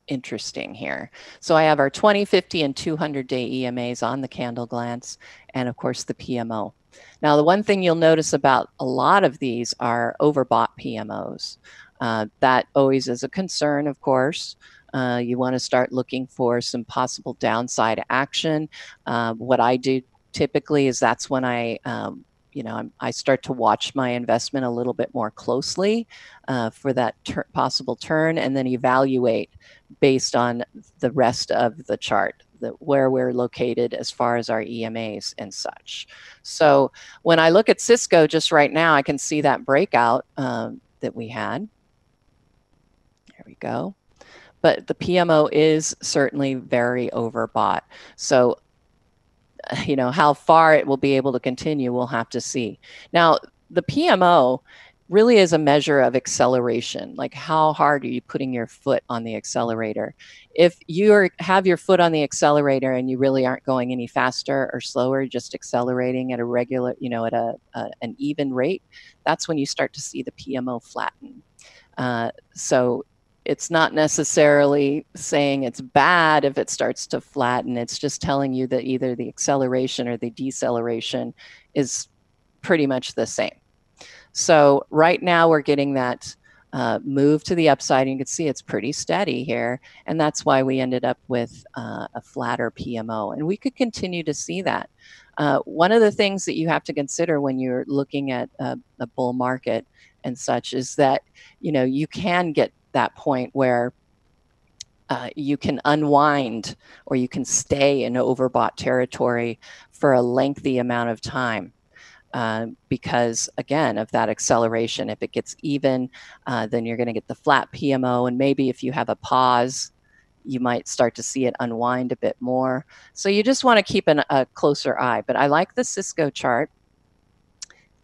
interesting here. So I have our 20, 50, and 200-day EMAs on the candle glance, and of course the PMO. Now, the one thing you'll notice about a lot of these are overbought PMOs. That always is a concern, of course. You want to start looking for some possible downside action. What I do typically is that's when I start to watch my investment a little bit more closely for that possible turn, and then evaluate based on the rest of the chart, where we're located as far as our EMAs and such. So when I look at Cisco just right now, I can see that breakout that we had. There we go. But the PMO is certainly very overbought. So you know, how far it will be able to continue, we'll have to see. Now, the PMO really is a measure of acceleration. Like, how hard are you putting your foot on the accelerator? If you have your foot on the accelerator and you really aren't going any faster or slower, just accelerating at a regular, you know, at an even rate, that's when you start to see the PMO flatten. So it's not necessarily saying it's bad if it starts to flatten. It's just telling you that either the acceleration or the deceleration is pretty much the same. So right now we're getting that move to the upside. And you can see it's pretty steady here. And that's why we ended up with a flatter PMO. And we could continue to see that. One of the things that you have to consider when you're looking at a bull market and such is that, you know, you can get that point where you can unwind or you can stay in overbought territory for a lengthy amount of time. Because, again, of that acceleration. If it gets even, then you're going to get the flat PMO. And maybe if you have a pause, you might start to see it unwind a bit more. So you just want to keep a closer eye. But I like the Cisco chart.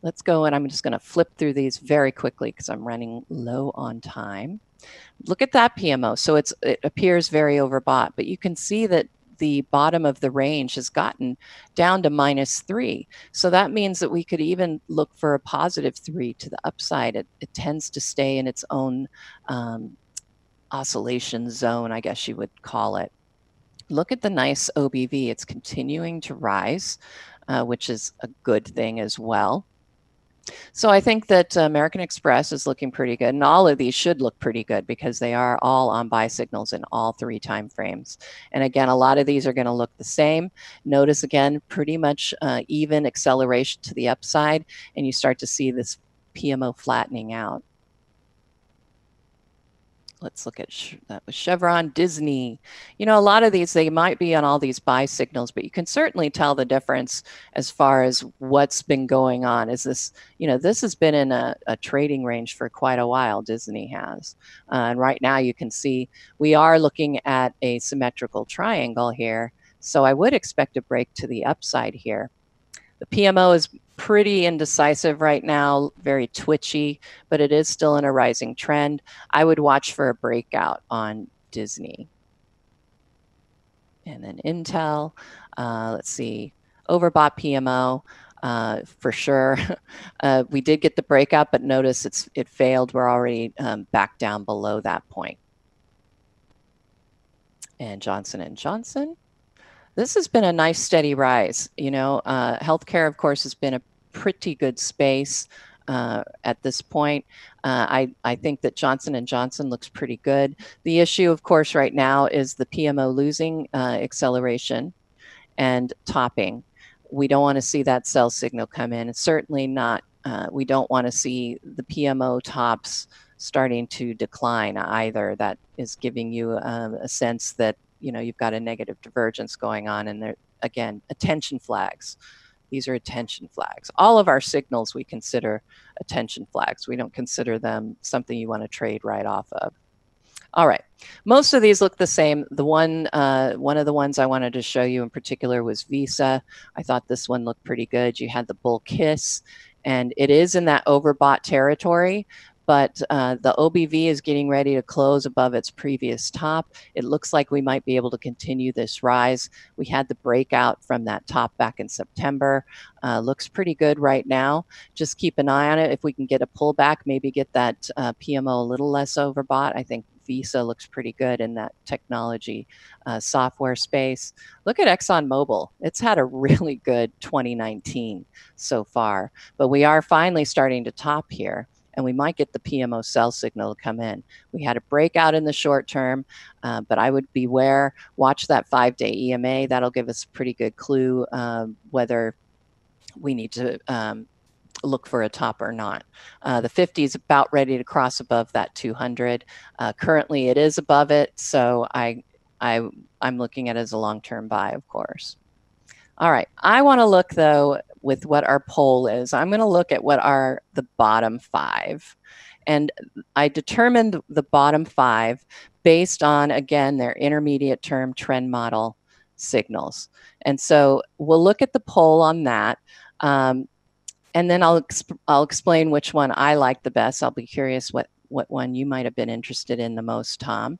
Let's go, and I'm just going to flip through these very quickly because I'm running low on time. Look at that PMO. So it appears very overbought, but you can see that the bottom of the range has gotten down to -3. So that means that we could even look for a +3 to the upside. It tends to stay in its own oscillation zone, I guess you would call it. Look at the nice OBV. It's continuing to rise, which is a good thing as well. So I think that American Express is looking pretty good, and all of these should look pretty good because they are all on buy signals in all 3 time frames. And again, a lot of these are going to look the same. Notice again, pretty much even acceleration to the upside, and you start to see this PMO flattening out. Let's look at that was Chevron, Disney. You know, a lot of these, they might be on all these buy signals, but you can certainly tell the difference as far as what's been going on. Is this, you know, this has been in a trading range for quite a while, Disney has. And right now you can see we are looking at a symmetrical triangle here. So I would expect a break to the upside here. The PMO is pretty indecisive right now, very twitchy, but it is still in a rising trend. I would watch for a breakout on Disney. And then Intel, let's see, overbought PMO for sure. We did get the breakout, but notice it failed. We're already back down below that point. And Johnson & Johnson. This has been a nice steady rise. You know, healthcare, of course, has been a pretty good space at this point. I think that Johnson & Johnson looks pretty good. The issue, of course, right now is the PMO losing acceleration and topping. We don't want to see that sell signal come in. It's certainly not, we don't want to see the PMO tops starting to decline either. That is giving you a sense that, you know, you've got a negative divergence going on, and there, again, attention flags. These are attention flags. All of our signals we consider attention flags. We don't consider them something you want to trade right off of. All right, most of these look the same. The one of the ones I wanted to show you in particular was Visa. I thought this one looked pretty good. You had the bull kiss, and it is in that overbought territory. But the OBV is getting ready to close above its previous top. It looks like we might be able to continue this rise. We had the breakout from that top back in September. Looks pretty good right now. Just keep an eye on it. If we can get a pullback, maybe get that PMO a little less overbought. I think Visa looks pretty good in that technology software space. Look at ExxonMobil. It's had a really good 2019 so far, but we are finally starting to top here, and we might get the PMO sell signal to come in. We had a breakout in the short term, but I would beware. Watch that 5-day EMA. That'll give us a pretty good clue whether we need to look for a top or not. The 50 is about ready to cross above that 200. Currently, it is above it, so I'm looking at it as a long-term buy, of course. All right, I want to look, though, with what our poll is. I'm going to look at what are the bottom 5. And I determined the bottom 5 based on, again, their intermediate term trend model signals. And so we'll look at the poll on that. And then I'll explain which one I like the best. I'll be curious what one you might have been interested in the most, Tom.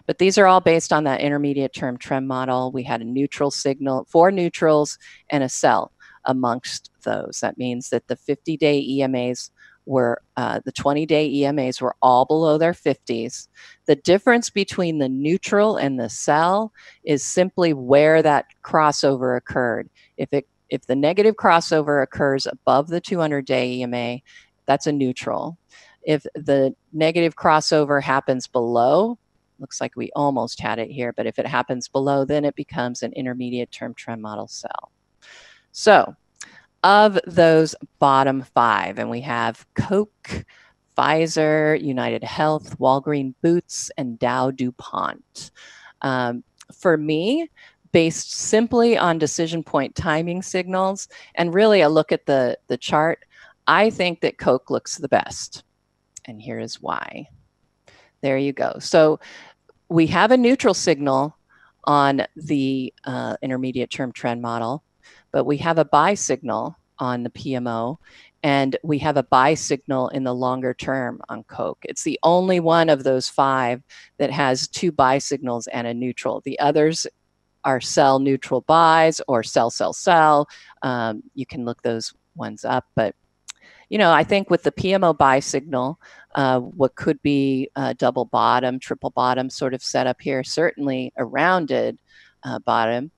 But these are all based on that intermediate term trend model. We had a neutral signal, 4 neutrals, and a sell amongst those. That means that the 50-day EMAs were, the 20-day EMAs were all below their 50s. The difference between the neutral and the sell is simply where that crossover occurred. If the negative crossover occurs above the 200-day EMA, that's a neutral. If the negative crossover happens below, looks like we almost had it here, but if it happens below, then it becomes an intermediate term trend model sell. So of those bottom 5, and we have Coke, Pfizer, United Health, Walgreens Boots, and Dow DuPont. For me, based simply on DecisionPoint timing signals, and really a look at the chart, I think that Coke looks the best. And here is why. There you go. So we have a neutral signal on the intermediate term trend model, but we have a buy signal on the PMO, and we have a buy signal in the longer term on Coke. It's the only one of those 5 that has 2 buy signals and a neutral. The others are sell neutral buys or sell, sell, sell. You can look those ones up, but you know, I think with the PMO buy signal, what could be a double bottom, triple bottom sort of setup here, certainly a rounded bottom.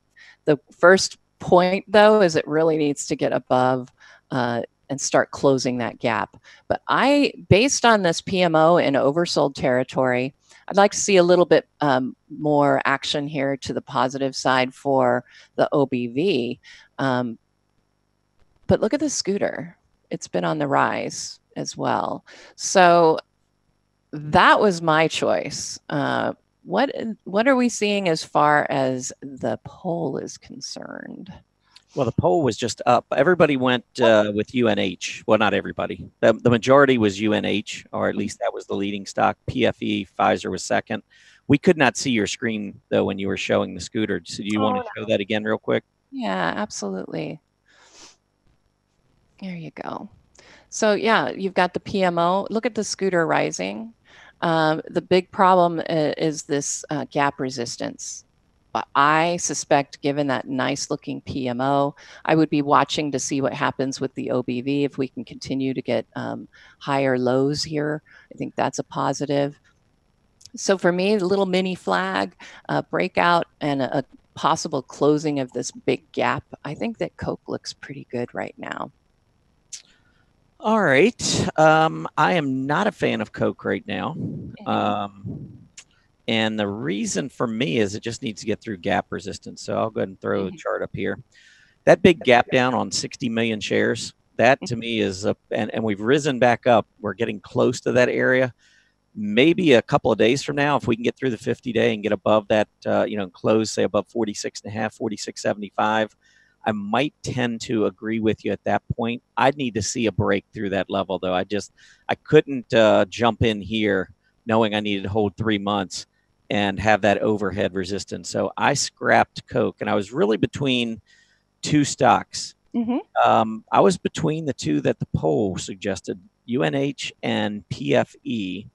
The first point, though, is it really needs to get above and start closing that gap. But based on this PMO in oversold territory, I'd like to see a little bit more action here to the positive side for the OBV. But look at the scooter. It's been on the rise as well. So that was my choice. What are we seeing as far as the poll is concerned? Well, the poll was just up. Everybody went with UNH. Well, not everybody. The majority was UNH, or at least that was the leading stock. PFE, Pfizer was second. We could not see your screen, though, when you were showing the scooter. So do you want to show that again real quick? Yeah, absolutely. There you go. So yeah, you've got the PMO. Look at the scooter rising. The big problem is this gap resistance. But I suspect, given that nice looking PMO, I would be watching to see what happens with the OBV if we can continue to get higher lows here. I think that's a positive. So for me, a little mini flag, breakout, and a possible closing of this big gap. I think that Coke looks pretty good right now. All right. I am not a fan of Coke right now. And the reason for me is it just needs to get through gap resistance. So I'll go ahead and throw a chart up here. That big gap down on 60 million shares, that to me is, and we've risen back up. We're getting close to that area. Maybe a couple of days from now, if we can get through the 50-day and get above that, you know, close, say above 46.5, 46.75, I might tend to agree with you at that point. I'd need to see a break through that level, though. I couldn't jump in here knowing I needed to hold 3 months and have that overhead resistance. So I scrapped Coke, and I was really between 2 stocks. I was between the 2 that the poll suggested, UNH and PFE.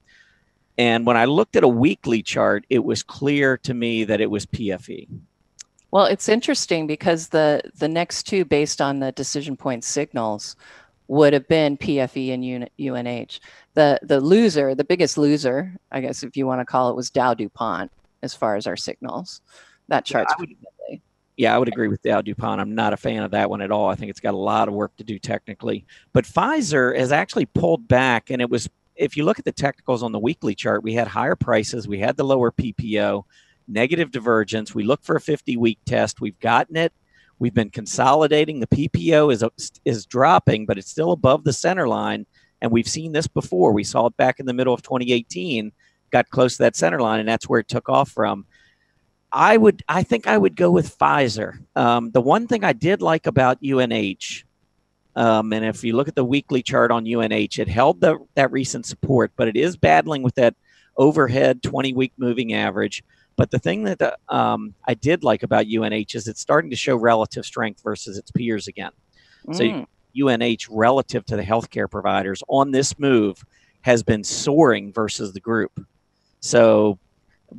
And when I looked at a weekly chart, it was clear to me that it was PFE. Well, it's interesting because the next 2 based on the DecisionPoint signals would have been PFE and UNH. The loser, the biggest loser, I guess if you want to call it, was Dow DuPont as far as our signals. That chart's pretty good. Yeah, I would agree with Dow DuPont. I'm not a fan of that one at all. I think it's got a lot of work to do technically. But Pfizer has actually pulled back, and it was, if you look at the technicals on the weekly chart, we had higher prices, we had the lower PPO, negative divergence. We look for a 50-week test. We've gotten it. We've been consolidating. The PPO is dropping, but it's still above the center line. And we've seen this before. We saw it back in the middle of 2018, got close to that center line, and that's where it took off from. I think I would go with Pfizer. The one thing I did like about UNH, and if you look at the weekly chart on UNH, it held that recent support, but it is battling with that overhead 20-week moving average. But the thing that I did like about UNH is it's starting to show relative strength versus its peers again. So UNH relative to the healthcare providers on this move has been soaring versus the group. So,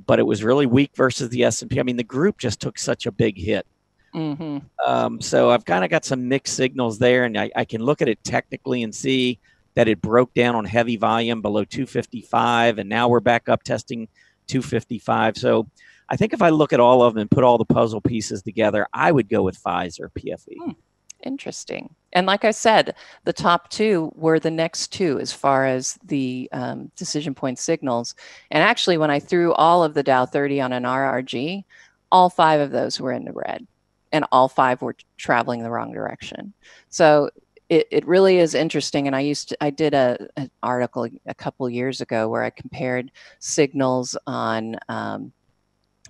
but it was really weak versus the S&P. I mean, the group just took such a big hit. So I've kind of got some mixed signals there, and I can look at it technically and see that it broke down on heavy volume below 255, and now we're back up testing 255. So I think if I look at all of them and put all the puzzle pieces together, I would go with Pfizer PFE. Interesting. And like I said, the top two were the next two as far as the decision point signals. And actually, when I threw all of the Dow 30 on an RRG, all 5 of those were in the red, and all 5 were traveling the wrong direction. So it really is interesting. And I did an article a couple years ago where I compared signals on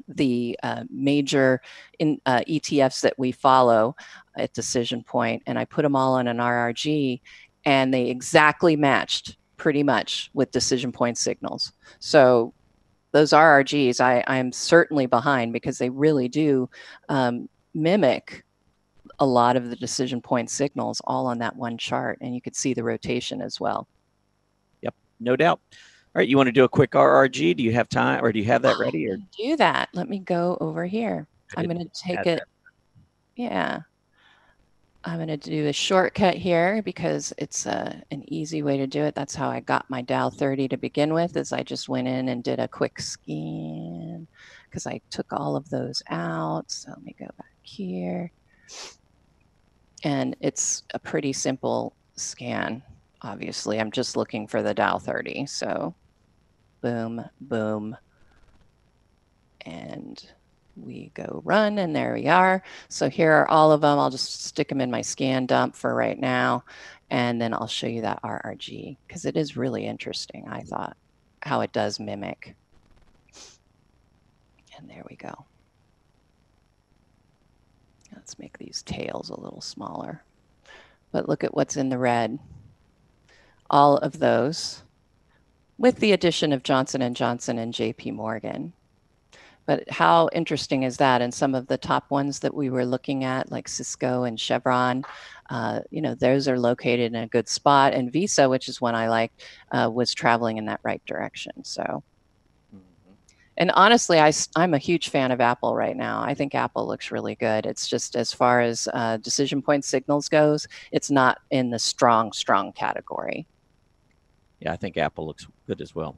the major ETFs that we follow at DecisionPoint, and I put them all on an RRG, and they exactly matched pretty much with DecisionPoint signals. So those RRGs, I'm certainly behind, because they really do mimic a lot of the DecisionPoint signals all on that one chart, and you could see the rotation as well. Yep, no doubt. All right, you want to do a quick RRG? Do you have time, or do you have that ready? Or do that. Let me go over here. I'm going to take it. Yeah. I'm going to do a shortcut here because it's an easy way to do it. That's how I got my Dow 30 to begin with, is I just went in and did a quick scan because I took all of those out. So let me go back here. And it's a pretty simple scan. Obviously, I'm just looking for the Dow 30. So boom, boom, and we go run, and there we are. So here are all of them. I'll just stick them in my scan dump for right now, and then I'll show you that RRG, because it is really interesting, I thought, how it does mimic. And there we go. Let's make these tails a little smaller. But look at what's in the red. All of those, with the addition of Johnson & Johnson and JP Morgan. But how interesting is that? And some of the top ones that we were looking at, like Cisco and Chevron, you know, those are located in a good spot. And Visa, which is one I liked, was traveling in that right direction. So, and honestly, I'm a huge fan of Apple right now. I think Apple looks really good. It's just, as far as decision point signals goes, it's not in the strong category. Yeah, I think Apple looks good as well.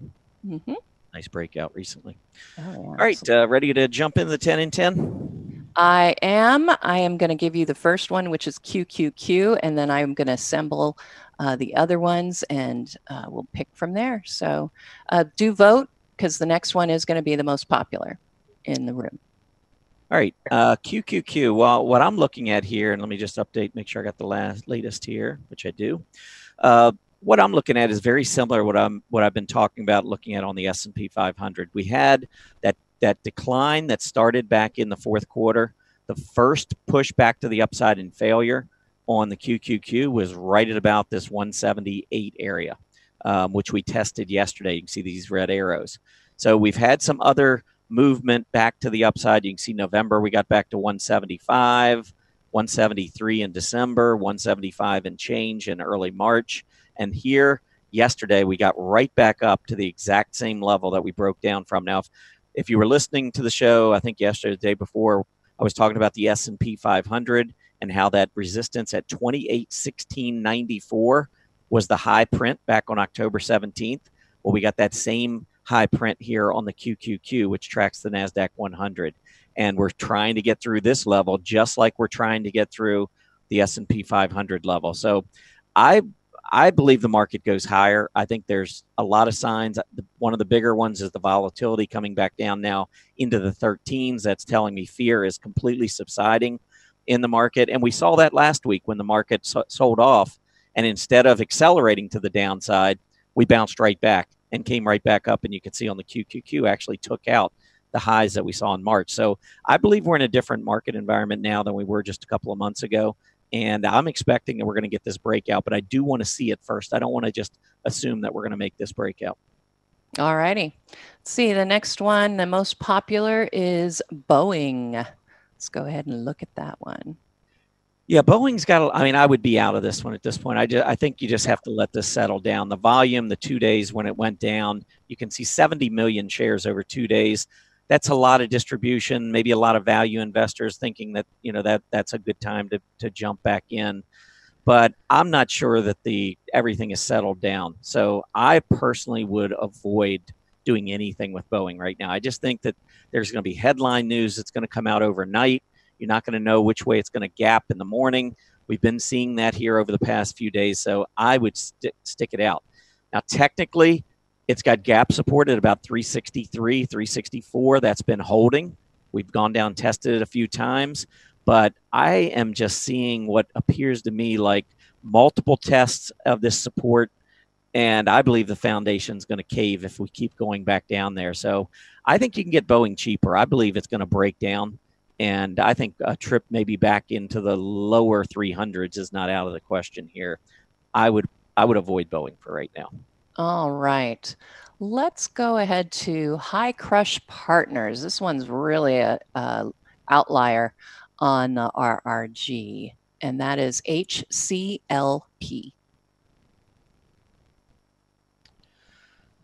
Nice breakout recently. Oh, yeah, all right, ready to jump into the 10 and 10? I am going to give you the first one, which is QQQ, and then I'm going to assemble the other ones, and we'll pick from there. So do vote, because the next one is going to be the most popular in the room. All right, QQQ. Well, what I'm looking at here, and let me just update, make sure I got the latest here, which I do. What I'm looking at is very similar to what I've been talking about, looking at on the S&P 500. We had that decline that started back in the fourth quarter. The first push back to the upside and failure on the QQQ was right at about this 178 area, which we tested yesterday. You can see these red arrows. So we've had some other movement back to the upside. You can see November we got back to 175, 173 in December, 175 and change in early March. And here, yesterday, we got right back up to the exact same level that we broke down from. Now, if you were listening to the show, I think yesterday, the day before, I was talking about the S&P 500 and how that resistance at 2816.94 was the high print back on October 17th. Well, we got that same high print here on the QQQ, which tracks the NASDAQ 100. And we're trying to get through this level just like we're trying to get through the S&P 500 level. So I believe the market goes higher. I think there's a lot of signs. One of the bigger ones is the volatility coming back down now into the 13s. That's telling me fear is completely subsiding in the market. And we saw that last week when the market sold off. And instead of accelerating to the downside, we bounced right back and came right back up. And you can see on the QQQ actually took out the highs that we saw in March. So I believe we're in a different market environment now than we were just a couple of months ago. And I'm expecting that we're going to get this breakout, but I do want to see it first. I don't want to just assume that we're going to make this breakout. All righty. Let's see, the next one, the most popular is Boeing. Let's go ahead and look at that one. Yeah, Boeing's got, I mean, I would be out of this one at this point. I think you just have to let this settle down. The volume, the 2 days when it went down, you can see 70 million shares over 2 days. That's a lot of distribution, maybe a lot of value investors thinking that, that's a good time to jump back in. But I'm not sure that everything is settled down. So I personally would avoid doing anything with Boeing right now. I just think that there's going to be headline news that's going to come out overnight. You're not going to know which way it's going to gap in the morning. We've been seeing that here over the past few days, so I would stick it out. Now, technically, it's got gap support at about 363, 364. That's been holding. We've gone down, tested it a few times, but I am just seeing what appears to me like multiple tests of this support, and I believe the foundation's going to cave if we keep going back down there. So I think you can get Boeing cheaper. I believe it's going to break down. And I think a trip maybe back into the lower 300s is not out of the question here. I would avoid Boeing for right now. All right. Let's go ahead to High Crush Partners. This one's really a outlier on RRG, and that is HCLP.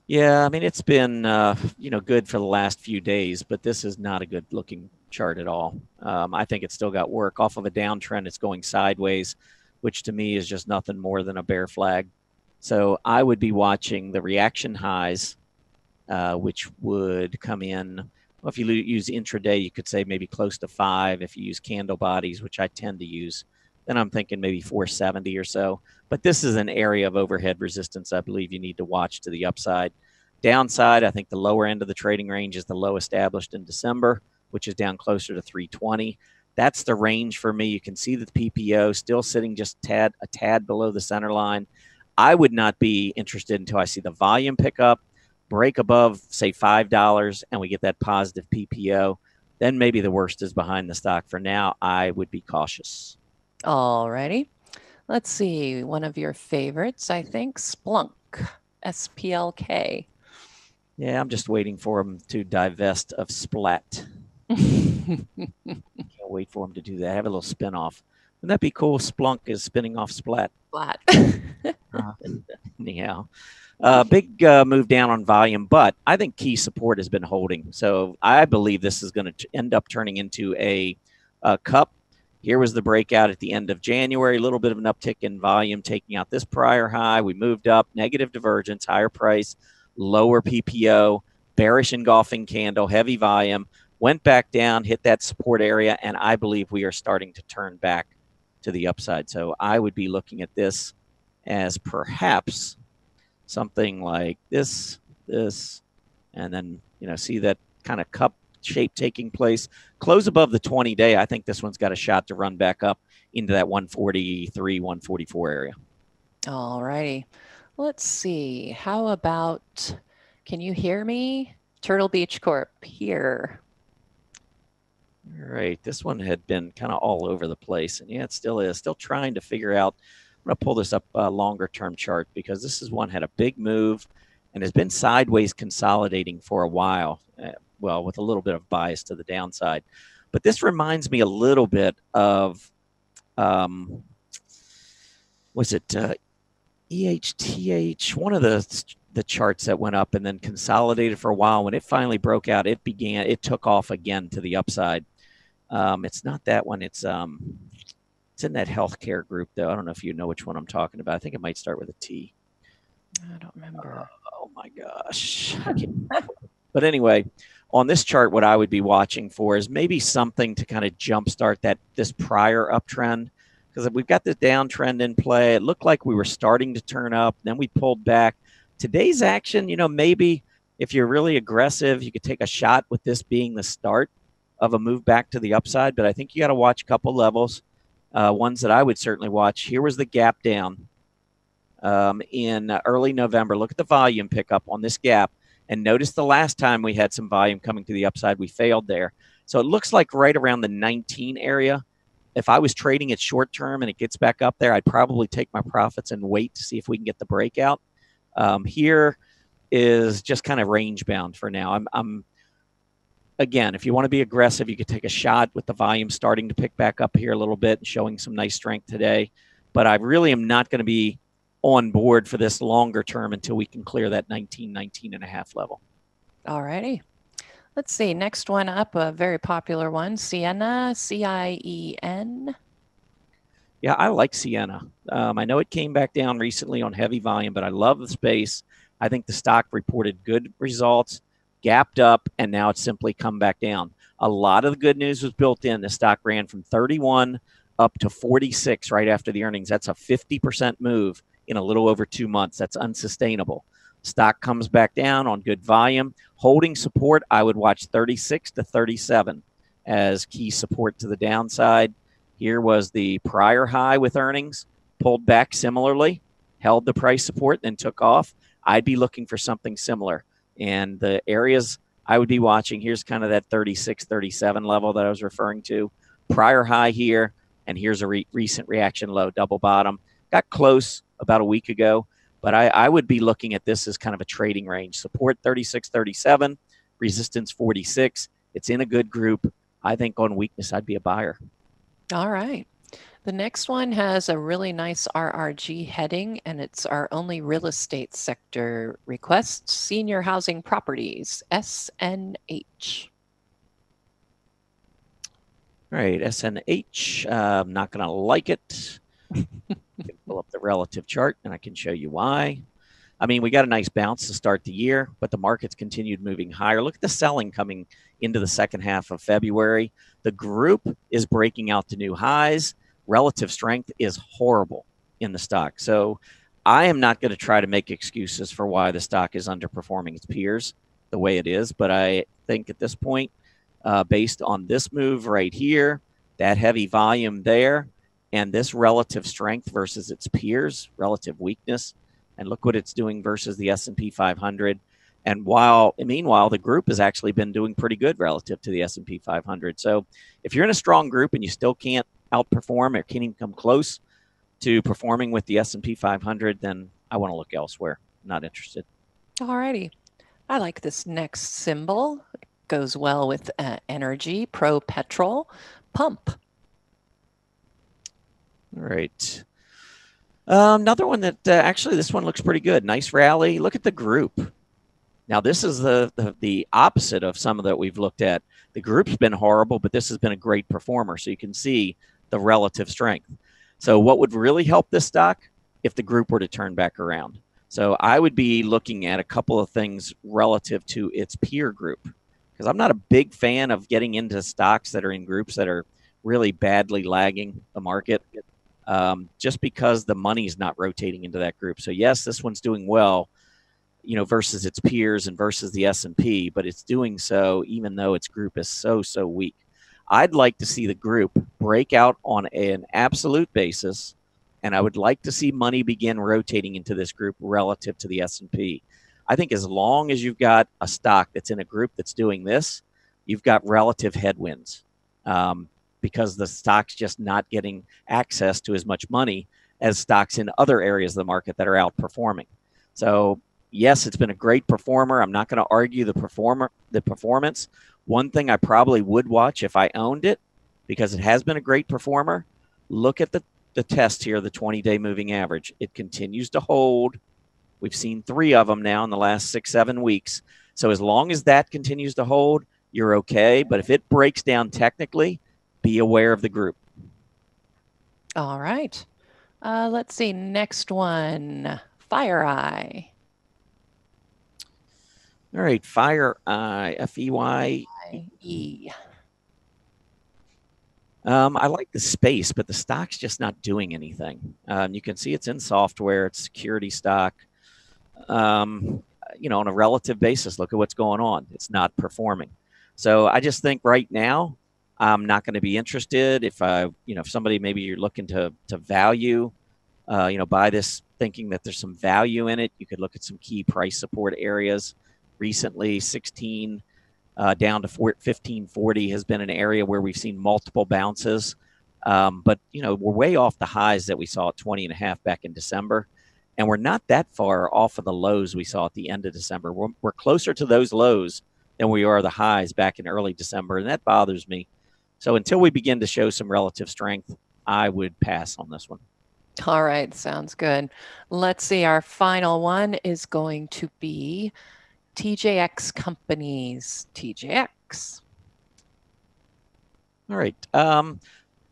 Yeah, I mean, it's been, good for the last few days, but this is not a good looking chart at all. I think it's still got work. Off of a downtrend, it's going sideways, which to me is just nothing more than a bear flag. So I would be watching the reaction highs, which would come in. Well, if you use intraday, you could say maybe close to 5. If you use candle bodies, which I tend to use, then I'm thinking maybe 470 or so. But this is an area of overhead resistance I believe you need to watch to the upside. Downside, I think the lower end of the trading range is the low established in December, which is down closer to 320. That's the range for me. You can see the PPO still sitting just a tad below the center line. I would not be interested until I see the volume pick up, break above, say, $5, and we get that positive PPO. Then maybe the worst is behind the stock. For now, I would be cautious. All righty. Let's see. One of your favorites, I think, Splunk, SPLK. Yeah, I'm just waiting for them to divest of Splat. Can't wait for them to do that. Have a little spinoff. Wouldn't that be cool? Splunk is spinning off Splat. Splat. Anyhow, big move down on volume, but I think key support has been holding. So I believe this is going to end up turning into a cup. Here was the breakout at the end of January, a little bit of an uptick in volume, taking out this prior high. We moved up, negative divergence, higher price, lower PPO, bearish engulfing candle, heavy volume, went back down, hit that support area, and I believe we are starting to turn back to the upside. So I would be looking at this as perhaps something like this, and then, see that kind of cup shape taking place. Close above the 20-day. I think this one's got a shot to run back up into that 143, 144 area. All righty. Let's see. How about, can you hear me? Turtle Beach Corp here. All right. This one had been kind of all over the place. And yeah, it still is. Still trying to figure out. I'm going to pull this up a longer term chart because this is one had a big move and has been sideways consolidating for a while. Well, with a little bit of bias to the downside. But this reminds me a little bit of, was it EHTH, one of the charts that went up and then consolidated for a while. When it finally broke out, it took off again to the upside. It's not that one. It's in that healthcare group, though. I don't know if you know which one I'm talking about. I think it might start with a T. I don't remember. Oh, my gosh. But anyway, on this chart, what I would be watching for is maybe something to kind of jumpstart this prior uptrend. Because we've got this downtrend in play. It looked like we were starting to turn up. Then we pulled back. Today's action, maybe if you're really aggressive, you could take a shot with this being the start of a move back to the upside. But I think you got to watch a couple levels. Ones that I would certainly watch. Here was the gap down in early November. Look at the volume pickup on this gap. And notice the last time we had some volume coming to the upside, we failed there. So it looks like right around the 19 area. If I was trading it short term and it gets back up there, I'd probably take my profits and wait to see if we can get the breakout. Here, is just kind of range bound for now. Again, if you want to be aggressive, you could take a shot with the volume starting to pick back up here a little bit and showing some nice strength today. But I really am not going to be on board for this longer term until we can clear that 19.5 level. All righty. Let's see. Next one up, a very popular one, Sienna, C-I-E-N. Yeah, I like Sienna. I know it came back down recently on heavy volume, but I love the space. I think the stock reported good results, gapped up, and now it's simply come back down. A lot of the good news was built in. The stock ran from 31 up to 46 right after the earnings. That's a 50% move in a little over 2 months. That's unsustainable. Stock comes back down on good volume. Holding support, I would watch 36 to 37 as key support to the downside. Here was the prior high with earnings, pulled back similarly, held the price support, then took off. I'd be looking for something similar. And the areas I would be watching, here's kind of that 36, 37 level that I was referring to. Prior high here, and here's a recent reaction low, double bottom. Got close about a week ago, but I would be looking at this as kind of a trading range. Support 36, 37, resistance 46. It's in a good group. I think on weakness, I'd be a buyer. All right. The next one has a really nice RRG heading, and it's our only real estate sector request, senior housing properties, SNH. All right, SNH, I'm not going to like it. I can pull up the relative chart, and I can show you why. I mean, we got a nice bounce to start the year, but the market's continued moving higher. Look at the selling coming into the second half of February. The group is breaking out to new highs. Relative strength is horrible in the stock. So I am not going to try to make excuses for why the stock is underperforming its peers the way it is. But I think at this point, based on this move right here, that heavy volume there, and this relative strength versus its peers, relative weakness, and look what it's doing versus the S&P 500. And meanwhile, the group has actually been doing pretty good relative to the S&P 500. So if you're in a strong group and you still can't outperform or can't even come close to performing with the S&P 500, then I want to look elsewhere. Not interested. All righty. I like this next symbol. It goes well with energy, pro petrol, pump. All right. Another one that actually this one looks pretty good. Nice rally. Look at the group. Now, this is the opposite of some of that we've looked at. The group's been horrible, but this has been a great performer. So you can see the relative strength. So what would really help this stock if the group were to turn back around? So I would be looking at a couple of things relative to its peer group, because I'm not a big fan of getting into stocks that are in groups that are really badly lagging the market, just because the money's not rotating into that group. So yes, this one's doing well, versus its peers and versus the S&P, but it's doing so even though its group is so weak. I'd like to see the group break out on an absolute basis, and I would like to see money begin rotating into this group relative to the S&P. I think as long as you've got a stock that's in a group that's doing this, you've got relative headwinds, because the stock's just not getting access to as much money as stocks in other areas of the market that are outperforming. So yes, it's been a great performer. I'm not going to argue the performance. One thing I probably would watch if I owned it, because it has been a great performer, look at the test here, the 20-day moving average. It continues to hold. We've seen 3 of them now in the last 6-7 weeks. So as long as that continues to hold, you're okay. But if it breaks down technically, be aware of the group. All right. Let's see. Next one, FireEye. All right, FireEye, F-E-Y-E. I like the space, but the stock's just not doing anything. You can see it's in software. It's security stock. On a relative basis, look at what's going on. It's not performing. So I just think right now, I'm not going to be interested. If somebody, maybe you're looking to value, buy this thinking that there's some value in it, you could look at some key price support areas. Recently, 16 down to 1540 has been an area where we've seen multiple bounces. But we're way off the highs that we saw at 20.5 back in December. And we're not that far off of the lows we saw at the end of December. We're closer to those lows than we are the highs back in early December, and that bothers me. So until we begin to show some relative strength, I would pass on this one. All right, sounds good. Let's see, our final one is going to be TJX Companies. TJX. All right.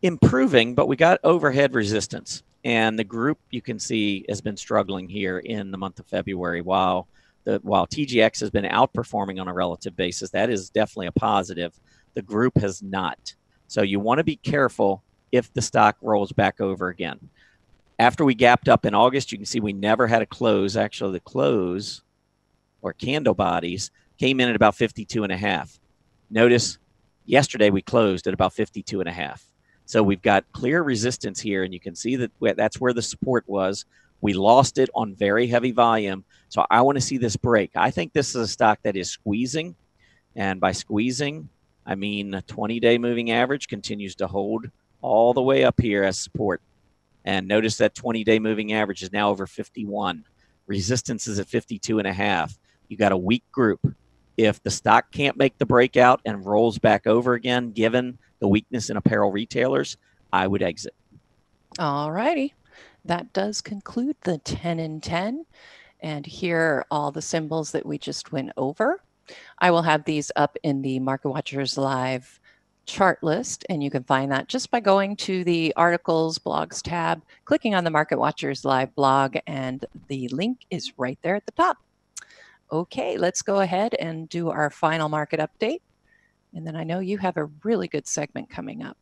Improving, but we got overhead resistance. And the group, you can see, has been struggling here in the month of February. While TGX has been outperforming on a relative basis, that is definitely a positive. The group has not. So you want to be careful if the stock rolls back over again. After we gapped up in August, you can see we never had a close. Actually, the close or candle bodies came in at about 52.5. Notice yesterday we closed at about 52.5. So we've got clear resistance here, and you can see that that's where the support was. We lost it on very heavy volume. So I want to see this break. I think this is a stock that is squeezing. And by squeezing, I mean the 20-day moving average continues to hold all the way up here as support. And notice that 20-day moving average is now over 51. Resistance is at 52.5. You got a weak group. If the stock can't make the breakout and rolls back over again, given the weakness in apparel retailers, I would exit. All righty. That does conclude the 10 and 10. And here are all the symbols that we just went over. I will have these up in the Market Watchers Live chart list, and you can find that just by going to the articles, blogs tab, clicking on the Market Watchers Live blog, and the link is right there at the top. Okay, let's go ahead and do our final market update. And then I know you have a really good segment coming up.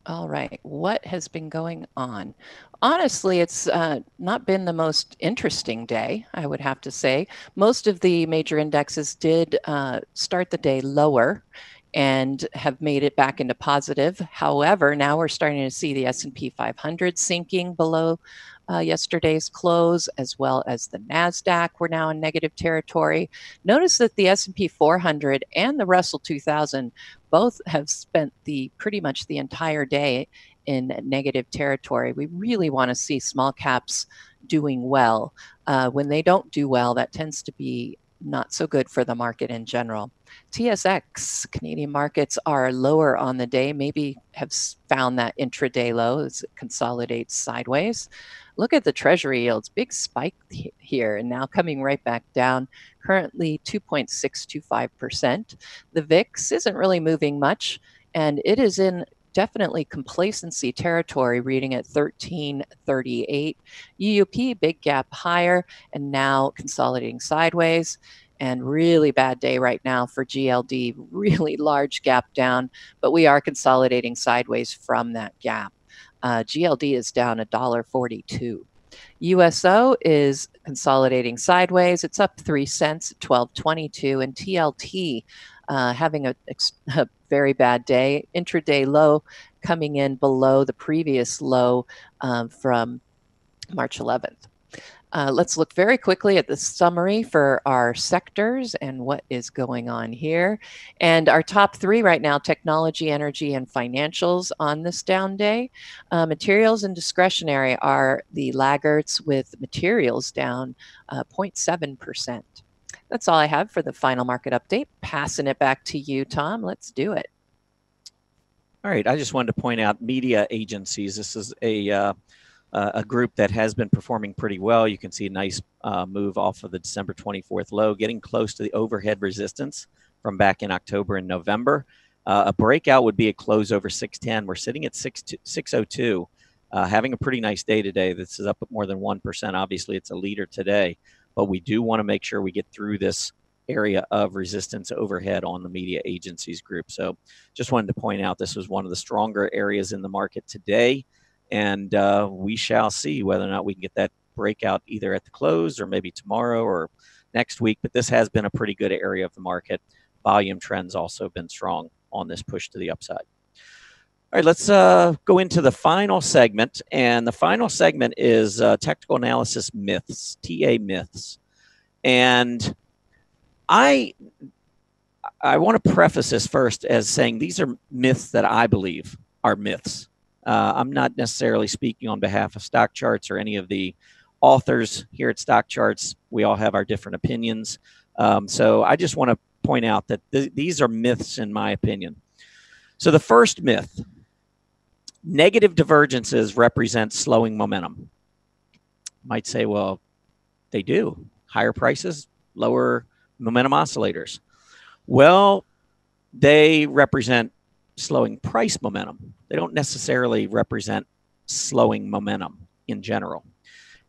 All right, what has been going on? Honestly, it's not been the most interesting day, I would have to say. Most of the major indexes did start the day lower and have made it back into positive. However, now we're starting to see the S&P 500 sinking below yesterday's close, as well as the NASDAQ. We're now in negative territory. Notice that the S&P 400 and the Russell 2000 both have spent pretty much the entire day in negative territory. We really want to see small caps doing well. When they don't do well, that tends to be not so good for the market in general. TSX, Canadian markets are lower on the day, maybe have found that intraday low as it consolidates sideways. Look at the treasury yields, big spike here, and now coming right back down, currently 2.625%. The VIX isn't really moving much, and it is in definitely complacency territory, reading at 1338. UUP, big gap higher, and now consolidating sideways. And really bad day right now for GLD, really large gap down, but we are consolidating sideways from that gap. GLD is down $1.42. USO is consolidating sideways. It's up 3 cents at 12.22, and TLT having a very bad day. Intraday low coming in below the previous low from March 11th. Let's look very quickly at the summary for our sectors and what is going on here. And our top three right now, technology, energy, and financials on this down day. Materials and discretionary are the laggards, with materials down 0.7%. That's all I have for the final market update. Passing it back to you, Tom. Let's do it. All right. I just wanted to point out media agencies. This is a group that has been performing pretty well. You can see a nice move off of the December 24th low, getting close to the overhead resistance from back in October and November. A breakout would be a close over 610. We're sitting at 602, having a pretty nice day today. This is up at more than 1%. Obviously, it's a leader today, but we do want to make sure we get through this area of resistance overhead on the media agencies group. So just wanted to point out this was one of the stronger areas in the market today. And we shall see whether or not we can get that breakout either at the close or maybe tomorrow or next week. But this has been a pretty good area of the market. Volume trends also been strong on this push to the upside. All right, let's go into the final segment. And the final segment is technical analysis myths, TA myths. And I want to preface this first as saying these are myths that I believe are myths. I'm not necessarily speaking on behalf of StockCharts or any of the authors here at StockCharts. We all have our different opinions. So I just want to point out that these are myths in my opinion. So the first myth, negative divergences represent slowing momentum. Might say, well, they do. Higher prices, lower momentum oscillators. Well, they represent slowing price momentum. They don't necessarily represent slowing momentum in general.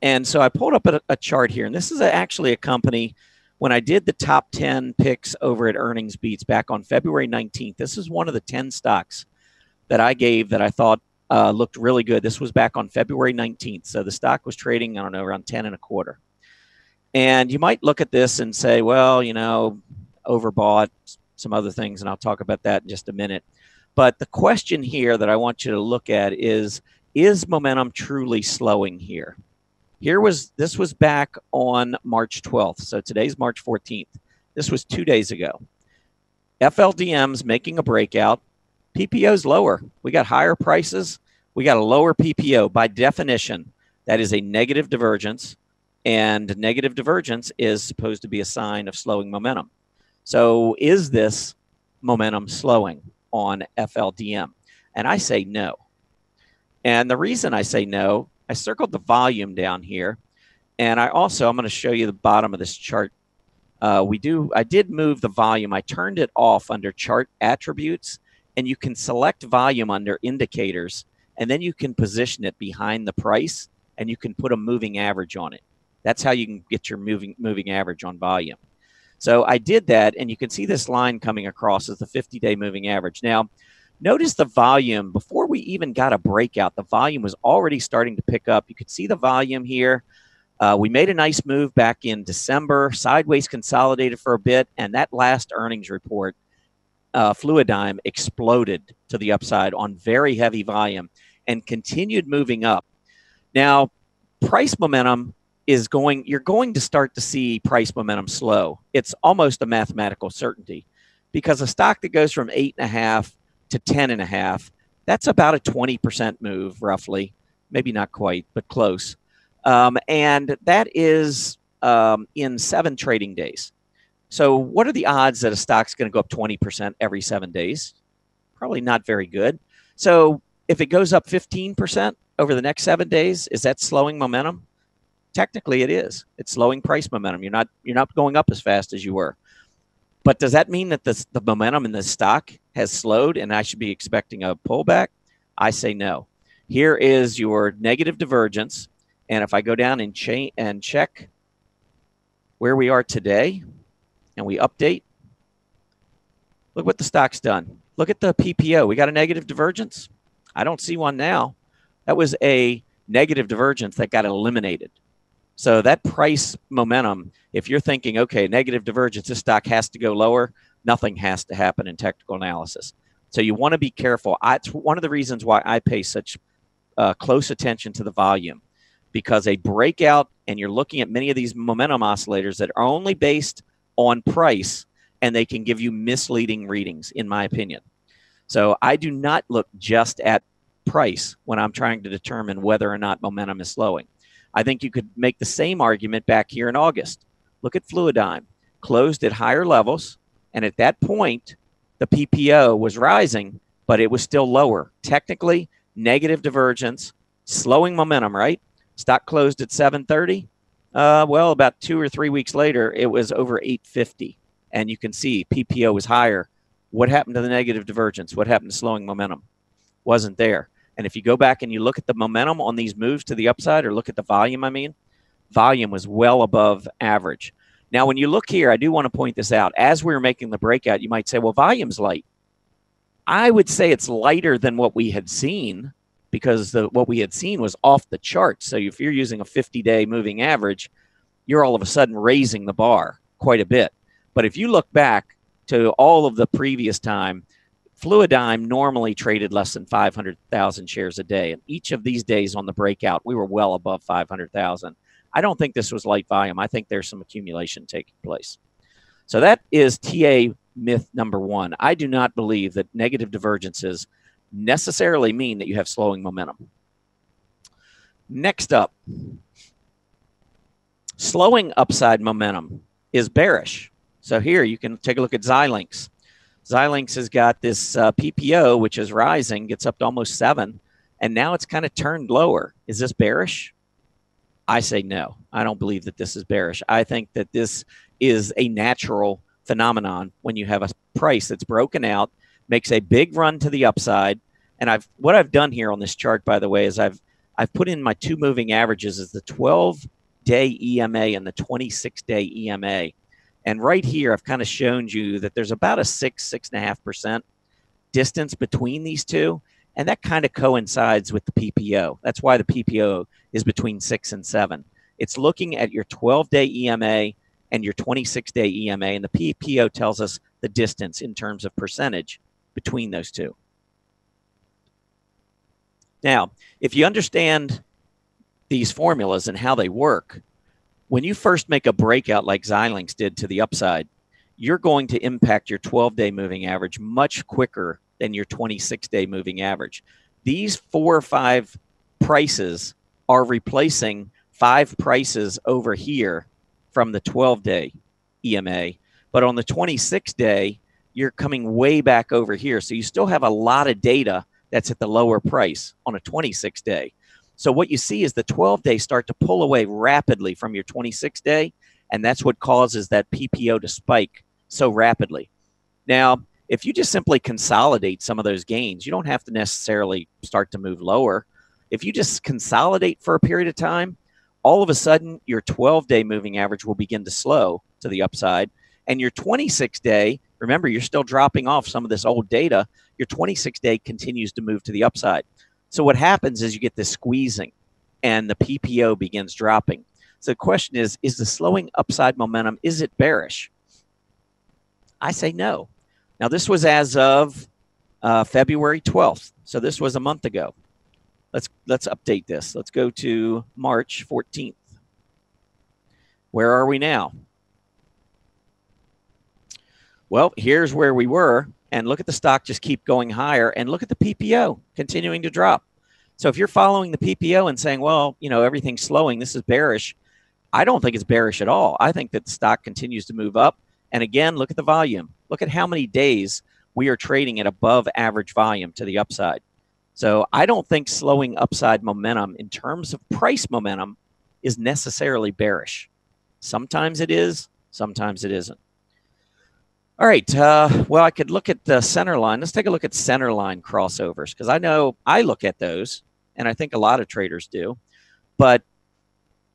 And so I pulled up a chart here, and this is actually a company. When I did the top 10 picks over at Earnings Beats back on February 19th, this is one of the 10 stocks that I gave that I thought looked really good. This was back on February 19th. So the stock was trading, I don't know, around 10 and a quarter. And you might look at this and say, well, you know, overbought, some other things, and I'll talk about that in just a minute. But the question here that I want you to look at is momentum truly slowing here? This was back on March 12th. So today's March 14th. This was 2 days ago. FLDM's making a breakout. PPO's lower. We got higher prices. We got a lower PPO. By definition, that is a negative divergence. And negative divergence is supposed to be a sign of slowing momentum. So is this momentum slowing on FLDM? And I say no. And the reason I say no, I circled the volume down here. And I'm going to show you the bottom of this chart. I did move the volume. I turned it off under chart attributes, and you can select volume under indicators, and then you can position it behind the price, and you can put a moving average on it. That's how you can get your moving average on volume. So I did that, and you can see this line coming across as the 50-day moving average. Now, notice the volume. Before we even got a breakout, the volume was already starting to pick up. You could see the volume here. We made a nice move back in December, sideways consolidated for a bit, and that last earnings report, Fluidigm, exploded to the upside on very heavy volume and continued moving up. Now, price momentum you're going to start to see price momentum slow. It's almost a mathematical certainty because a stock that goes from 8.5 to 10.5, that's about a 20% move roughly, maybe not quite, but close. And that is in 7 trading days. So what are the odds that a stock's going to go up 20% every 7 days? Probably not very good. So if it goes up 15% over the next 7 days, is that slowing momentum? Technically, it is. It's slowing price momentum. You're not going up as fast as you were. But does that mean that the momentum in the stock has slowed and I should be expecting a pullback? I say no. Here is your negative divergence. And if I go down and check where we are today and we update, look what the stock's done. Look at the PPO. We got a negative divergence. I don't see one now. That was a negative divergence that got eliminated. So that price momentum, if you're thinking, okay, negative divergence, this stock has to go lower, nothing has to happen in technical analysis. So you want to be careful. It's one of the reasons why I pay such close attention to the volume, because a breakout, and you're looking at many of these momentum oscillators that are only based on price, and they can give you misleading readings, in my opinion. So I do not look just at price when I'm trying to determine whether or not momentum is slowing. I think you could make the same argument back here in August. Look at Fluidigm, closed at higher levels, and at that point, the PPO was rising, but it was still lower. Technically, negative divergence, slowing momentum, right? Stock closed at 730. Well, about 2 or 3 weeks later, it was over 850, and you can see PPO was higher. What happened to the negative divergence? What happened to slowing momentum? Wasn't there. And if you go back and you look at the momentum on these moves to the upside, or look at the volume, volume was well above average. Now, when you look here, I do want to point this out. As we were making the breakout, you might say, well, volume's light. I would say it's lighter than what we had seen, because what we had seen was off the charts. So if you're using a 50-day moving average, you're all of a sudden raising the bar quite a bit. But if you look back to all of the previous time, Fluidigm normally traded less than 500,000 shares a day. And each of these days on the breakout, we were well above 500,000. I don't think this was light volume. I think there's some accumulation taking place. So that is TA myth number 1. I do not believe that negative divergences necessarily mean that you have slowing momentum. Next up, slowing upside momentum is bearish. So here you can take a look at Xilinx. Xilinx has got this PPO, which is rising, gets up to almost 7, and now it's kind of turned lower. Is this bearish? I say no. I don't believe that this is bearish. I think that this is a natural phenomenon when you have a price that's broken out, makes a big run to the upside. And what I've done here on this chart, by the way, is I've put in my 2 moving averages as the 12-day EMA and the 26-day EMA. And right here, I've kind of shown you that there's about a 6.5% distance between these two. And that kind of coincides with the PPO. That's why the PPO is between 6 and 7. It's looking at your 12-day EMA and your 26-day EMA. And the PPO tells us the distance in terms of percentage between those two. Now, if you understand these formulas and how they work, when you first make a breakout like Xilinx did to the upside, you're going to impact your 12-day moving average much quicker than your 26-day moving average. These 4 or 5 prices are replacing 5 prices over here from the 12-day EMA. But on the 26-day, you're coming way back over here. So you still have a lot of data that's at the lower price on a 26-day. So what you see is the 12-day start to pull away rapidly from your 26-day, and that's what causes that PPO to spike so rapidly. Now, if you just simply consolidate some of those gains, you don't have to necessarily start to move lower. If you just consolidate for a period of time, all of a sudden your 12-day moving average will begin to slow to the upside, and your 26-day, remember, you're still dropping off some of this old data, your 26-day continues to move to the upside. So what happens is you get this squeezing and the PPO begins dropping. So the question is the slowing upside momentum, is it bearish? I say no. Now, this was as of February 12th. So this was a month ago. Let's update this. Let's go to March 14th. Where are we now? Well, here's where we were. And look at the stock just keep going higher. And look at the PPO continuing to drop. So if you're following the PPO and saying, well, you know, everything's slowing, this is bearish, I don't think it's bearish at all. I think that the stock continues to move up. And again, look at the volume. Look at how many days we are trading at above average volume to the upside. So I don't think slowing upside momentum in terms of price momentum is necessarily bearish. Sometimes it is, sometimes it isn't. All right, well, I could look at the center line. Let's take a look at center line crossovers, because I know I look at those, and I think a lot of traders do. But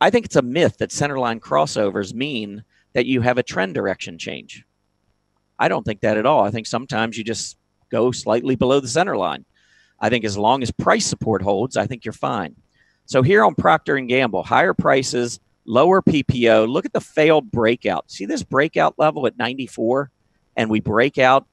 I think it's a myth that center line crossovers mean that you have a trend direction change. I don't think that at all. I think sometimes you just go slightly below the center line. I think as long as price support holds, I think you're fine. So here on Procter & Gamble, higher prices, lower PPO. Look at the failed breakout. See this breakout level at 94? And we break out,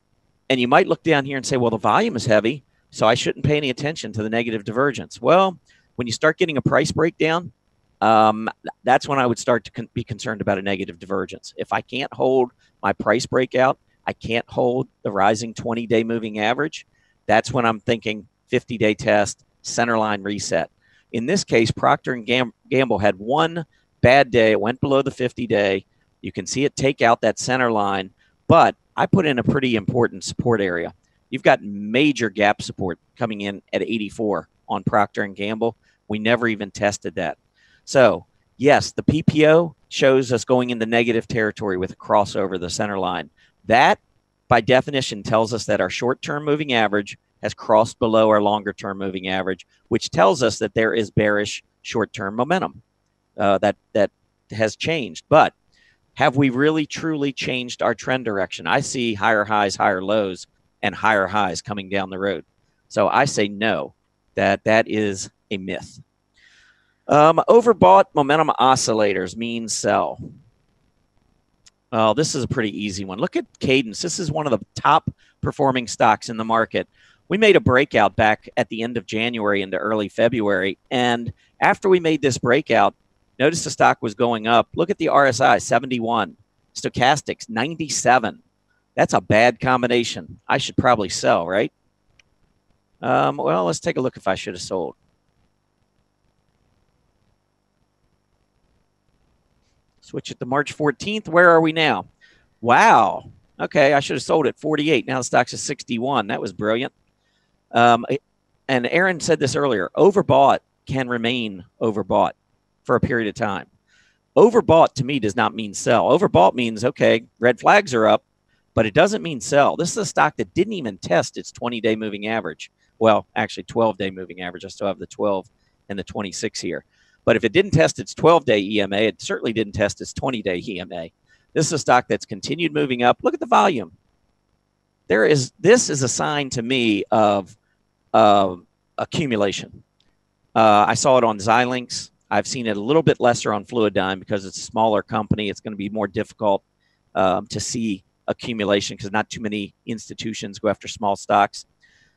and you might look down here and say, well, the volume is heavy, so I shouldn't pay any attention to the negative divergence. Well, when you start getting a price breakdown, that's when I would start to be concerned about a negative divergence. If I can't hold my price breakout, I can't hold the rising 20-day moving average, that's when I'm thinking 50-day test, center line reset. In this case, Procter & Gamble had one bad day. It went below the 50-day. You can see it take out that center line, but I put in a pretty important support area. You've got major gap support coming in at 84 on Procter & Gamble. We never even tested that. So, yes, the PPO shows us going into negative territory with a crossover the center line. That, by definition, tells us that our short-term moving average has crossed below our longer-term moving average, which tells us that there is bearish short-term momentum that has changed. But have we really truly changed our trend direction? I see higher highs, higher lows, and higher highs coming down the road. So I say no, that is a myth. Overbought momentum oscillators mean sell. Well, this is a pretty easy one. Look at Cadence. This is one of the top performing stocks in the market. We made a breakout back at the end of January into early February. And after we made this breakout, notice the stock was going up. Look at the RSI, 71. Stochastics, 97. That's a bad combination. I should probably sell, right? Well, let's take a look if I should have sold. Switch it to March 14th. Where are we now? Wow. Okay, I should have sold at 48. Now the stock's at 61. That was brilliant. And Erin said this earlier. Overbought can remain overbought for a period of time. Overbought to me does not mean sell. Overbought means, okay, red flags are up, but it doesn't mean sell. This is a stock that didn't even test its 20-day moving average. Well, actually 12-day moving average. I still have the 12 and the 26 here. But if it didn't test its 12-day EMA, it certainly didn't test its 20-day EMA. This is a stock that's continued moving up. Look at the volume. This is a sign to me of accumulation. I saw it on Xilinx. I've seen it a little bit lesser on Fluidigm because it's a smaller company. It's going to be more difficult to see accumulation because not too many institutions go after small stocks.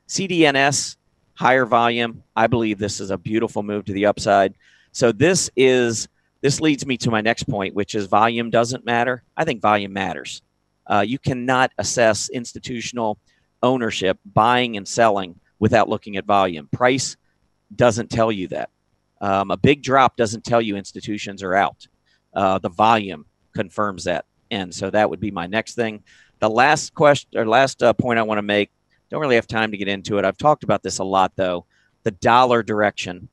CDNS, higher volume. I believe this is a beautiful move to the upside. So this leads me to my next point, which is volume doesn't matter. I think volume matters. You cannot assess institutional ownership, buying and selling, without looking at volume. Price doesn't tell you that. A big drop doesn't tell you institutions are out. The volume confirms that. And so that would be my next thing. The last question or last point I want to make, don't really have time to get into it. I've talked about this a lot, though. The dollar direction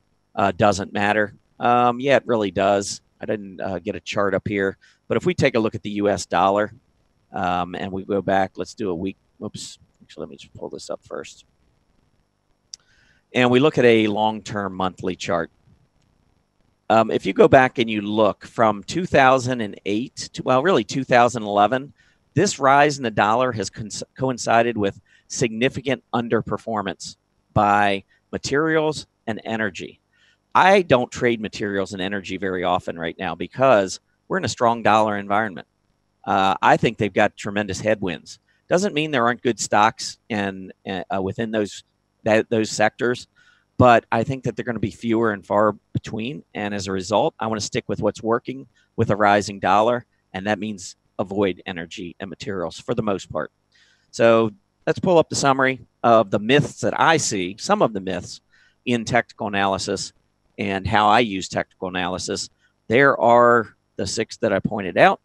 doesn't matter. Yeah, it really does. I didn't get a chart up here. But if we take a look at the U.S. dollar and we go back, let's do a week. Oops. Actually, let me just pull this up first. And we look at a long-term monthly chart. If you go back and you look from 2008 to, well, really 2011, this rise in the dollar has coincided with significant underperformance by materials and energy. I don't trade materials and energy very often right now because we're in a strong dollar environment. I think they've got tremendous headwinds. Doesn't mean there aren't good stocks and within those sectors, but I think that they're going to be fewer and far between. And as a result, I want to stick with what's working with a rising dollar, and that means avoid energy and materials for the most part. So let's pull up the summary of the myths that I see, some of the myths in technical analysis and how I use technical analysis. There are the 6 that I pointed out.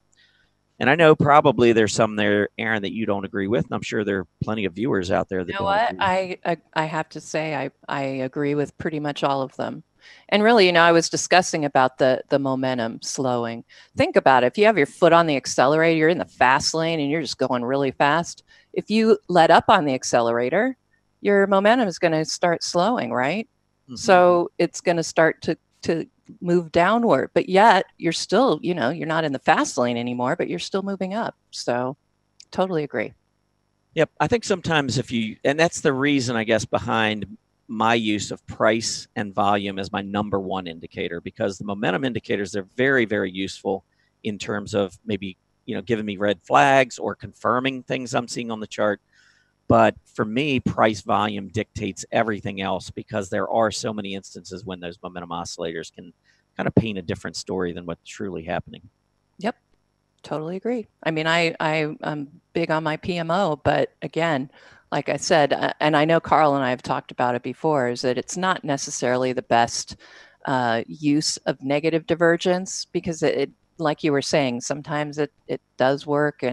And I know probably there's some there, Erin, that you don't agree with. And I'm sure there are plenty of viewers out there that don't agree. I have to say I agree with pretty much all of them. And really, I was discussing about the momentum slowing. Think about it. If you have your foot on the accelerator, you're in the fast lane and you're just going really fast. If you let up on the accelerator, your momentum is going to start slowing, right? Mm-hmm. So it's going to start to move downward, but yet you're still, you're not in the fast lane anymore, but you're still moving up. So totally agree. Yep. I think sometimes and that's the reason, I guess, behind my use of price and volume as my number one indicator, because the momentum indicators, they're very, very useful in terms of maybe, giving me red flags or confirming things I'm seeing on the chart. But for me, price volume dictates everything else because there are so many instances when those momentum oscillators can kind of paint a different story than what's truly happening. Yep, totally agree. I mean, I'm big on my PMO, but again, like I said, and I know Carl and I have talked about it before, is that it's not necessarily the best use of negative divergence because it, like you were saying, sometimes it does work,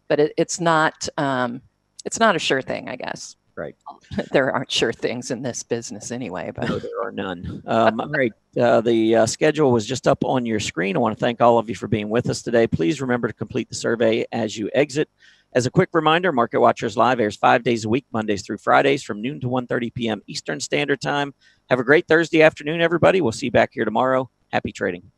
but it's not a sure thing, I guess. Right. There aren't sure things in this business anyway. But no, there are none. All right. The schedule was just up on your screen. I want to thank all of you for being with us today. Please remember to complete the survey as you exit. As a quick reminder, Market Watchers Live airs 5 days a week, Mondays through Fridays from noon to 1:30 p.m. Eastern Standard Time. Have a great Thursday afternoon, everybody. We'll see you back here tomorrow. Happy trading.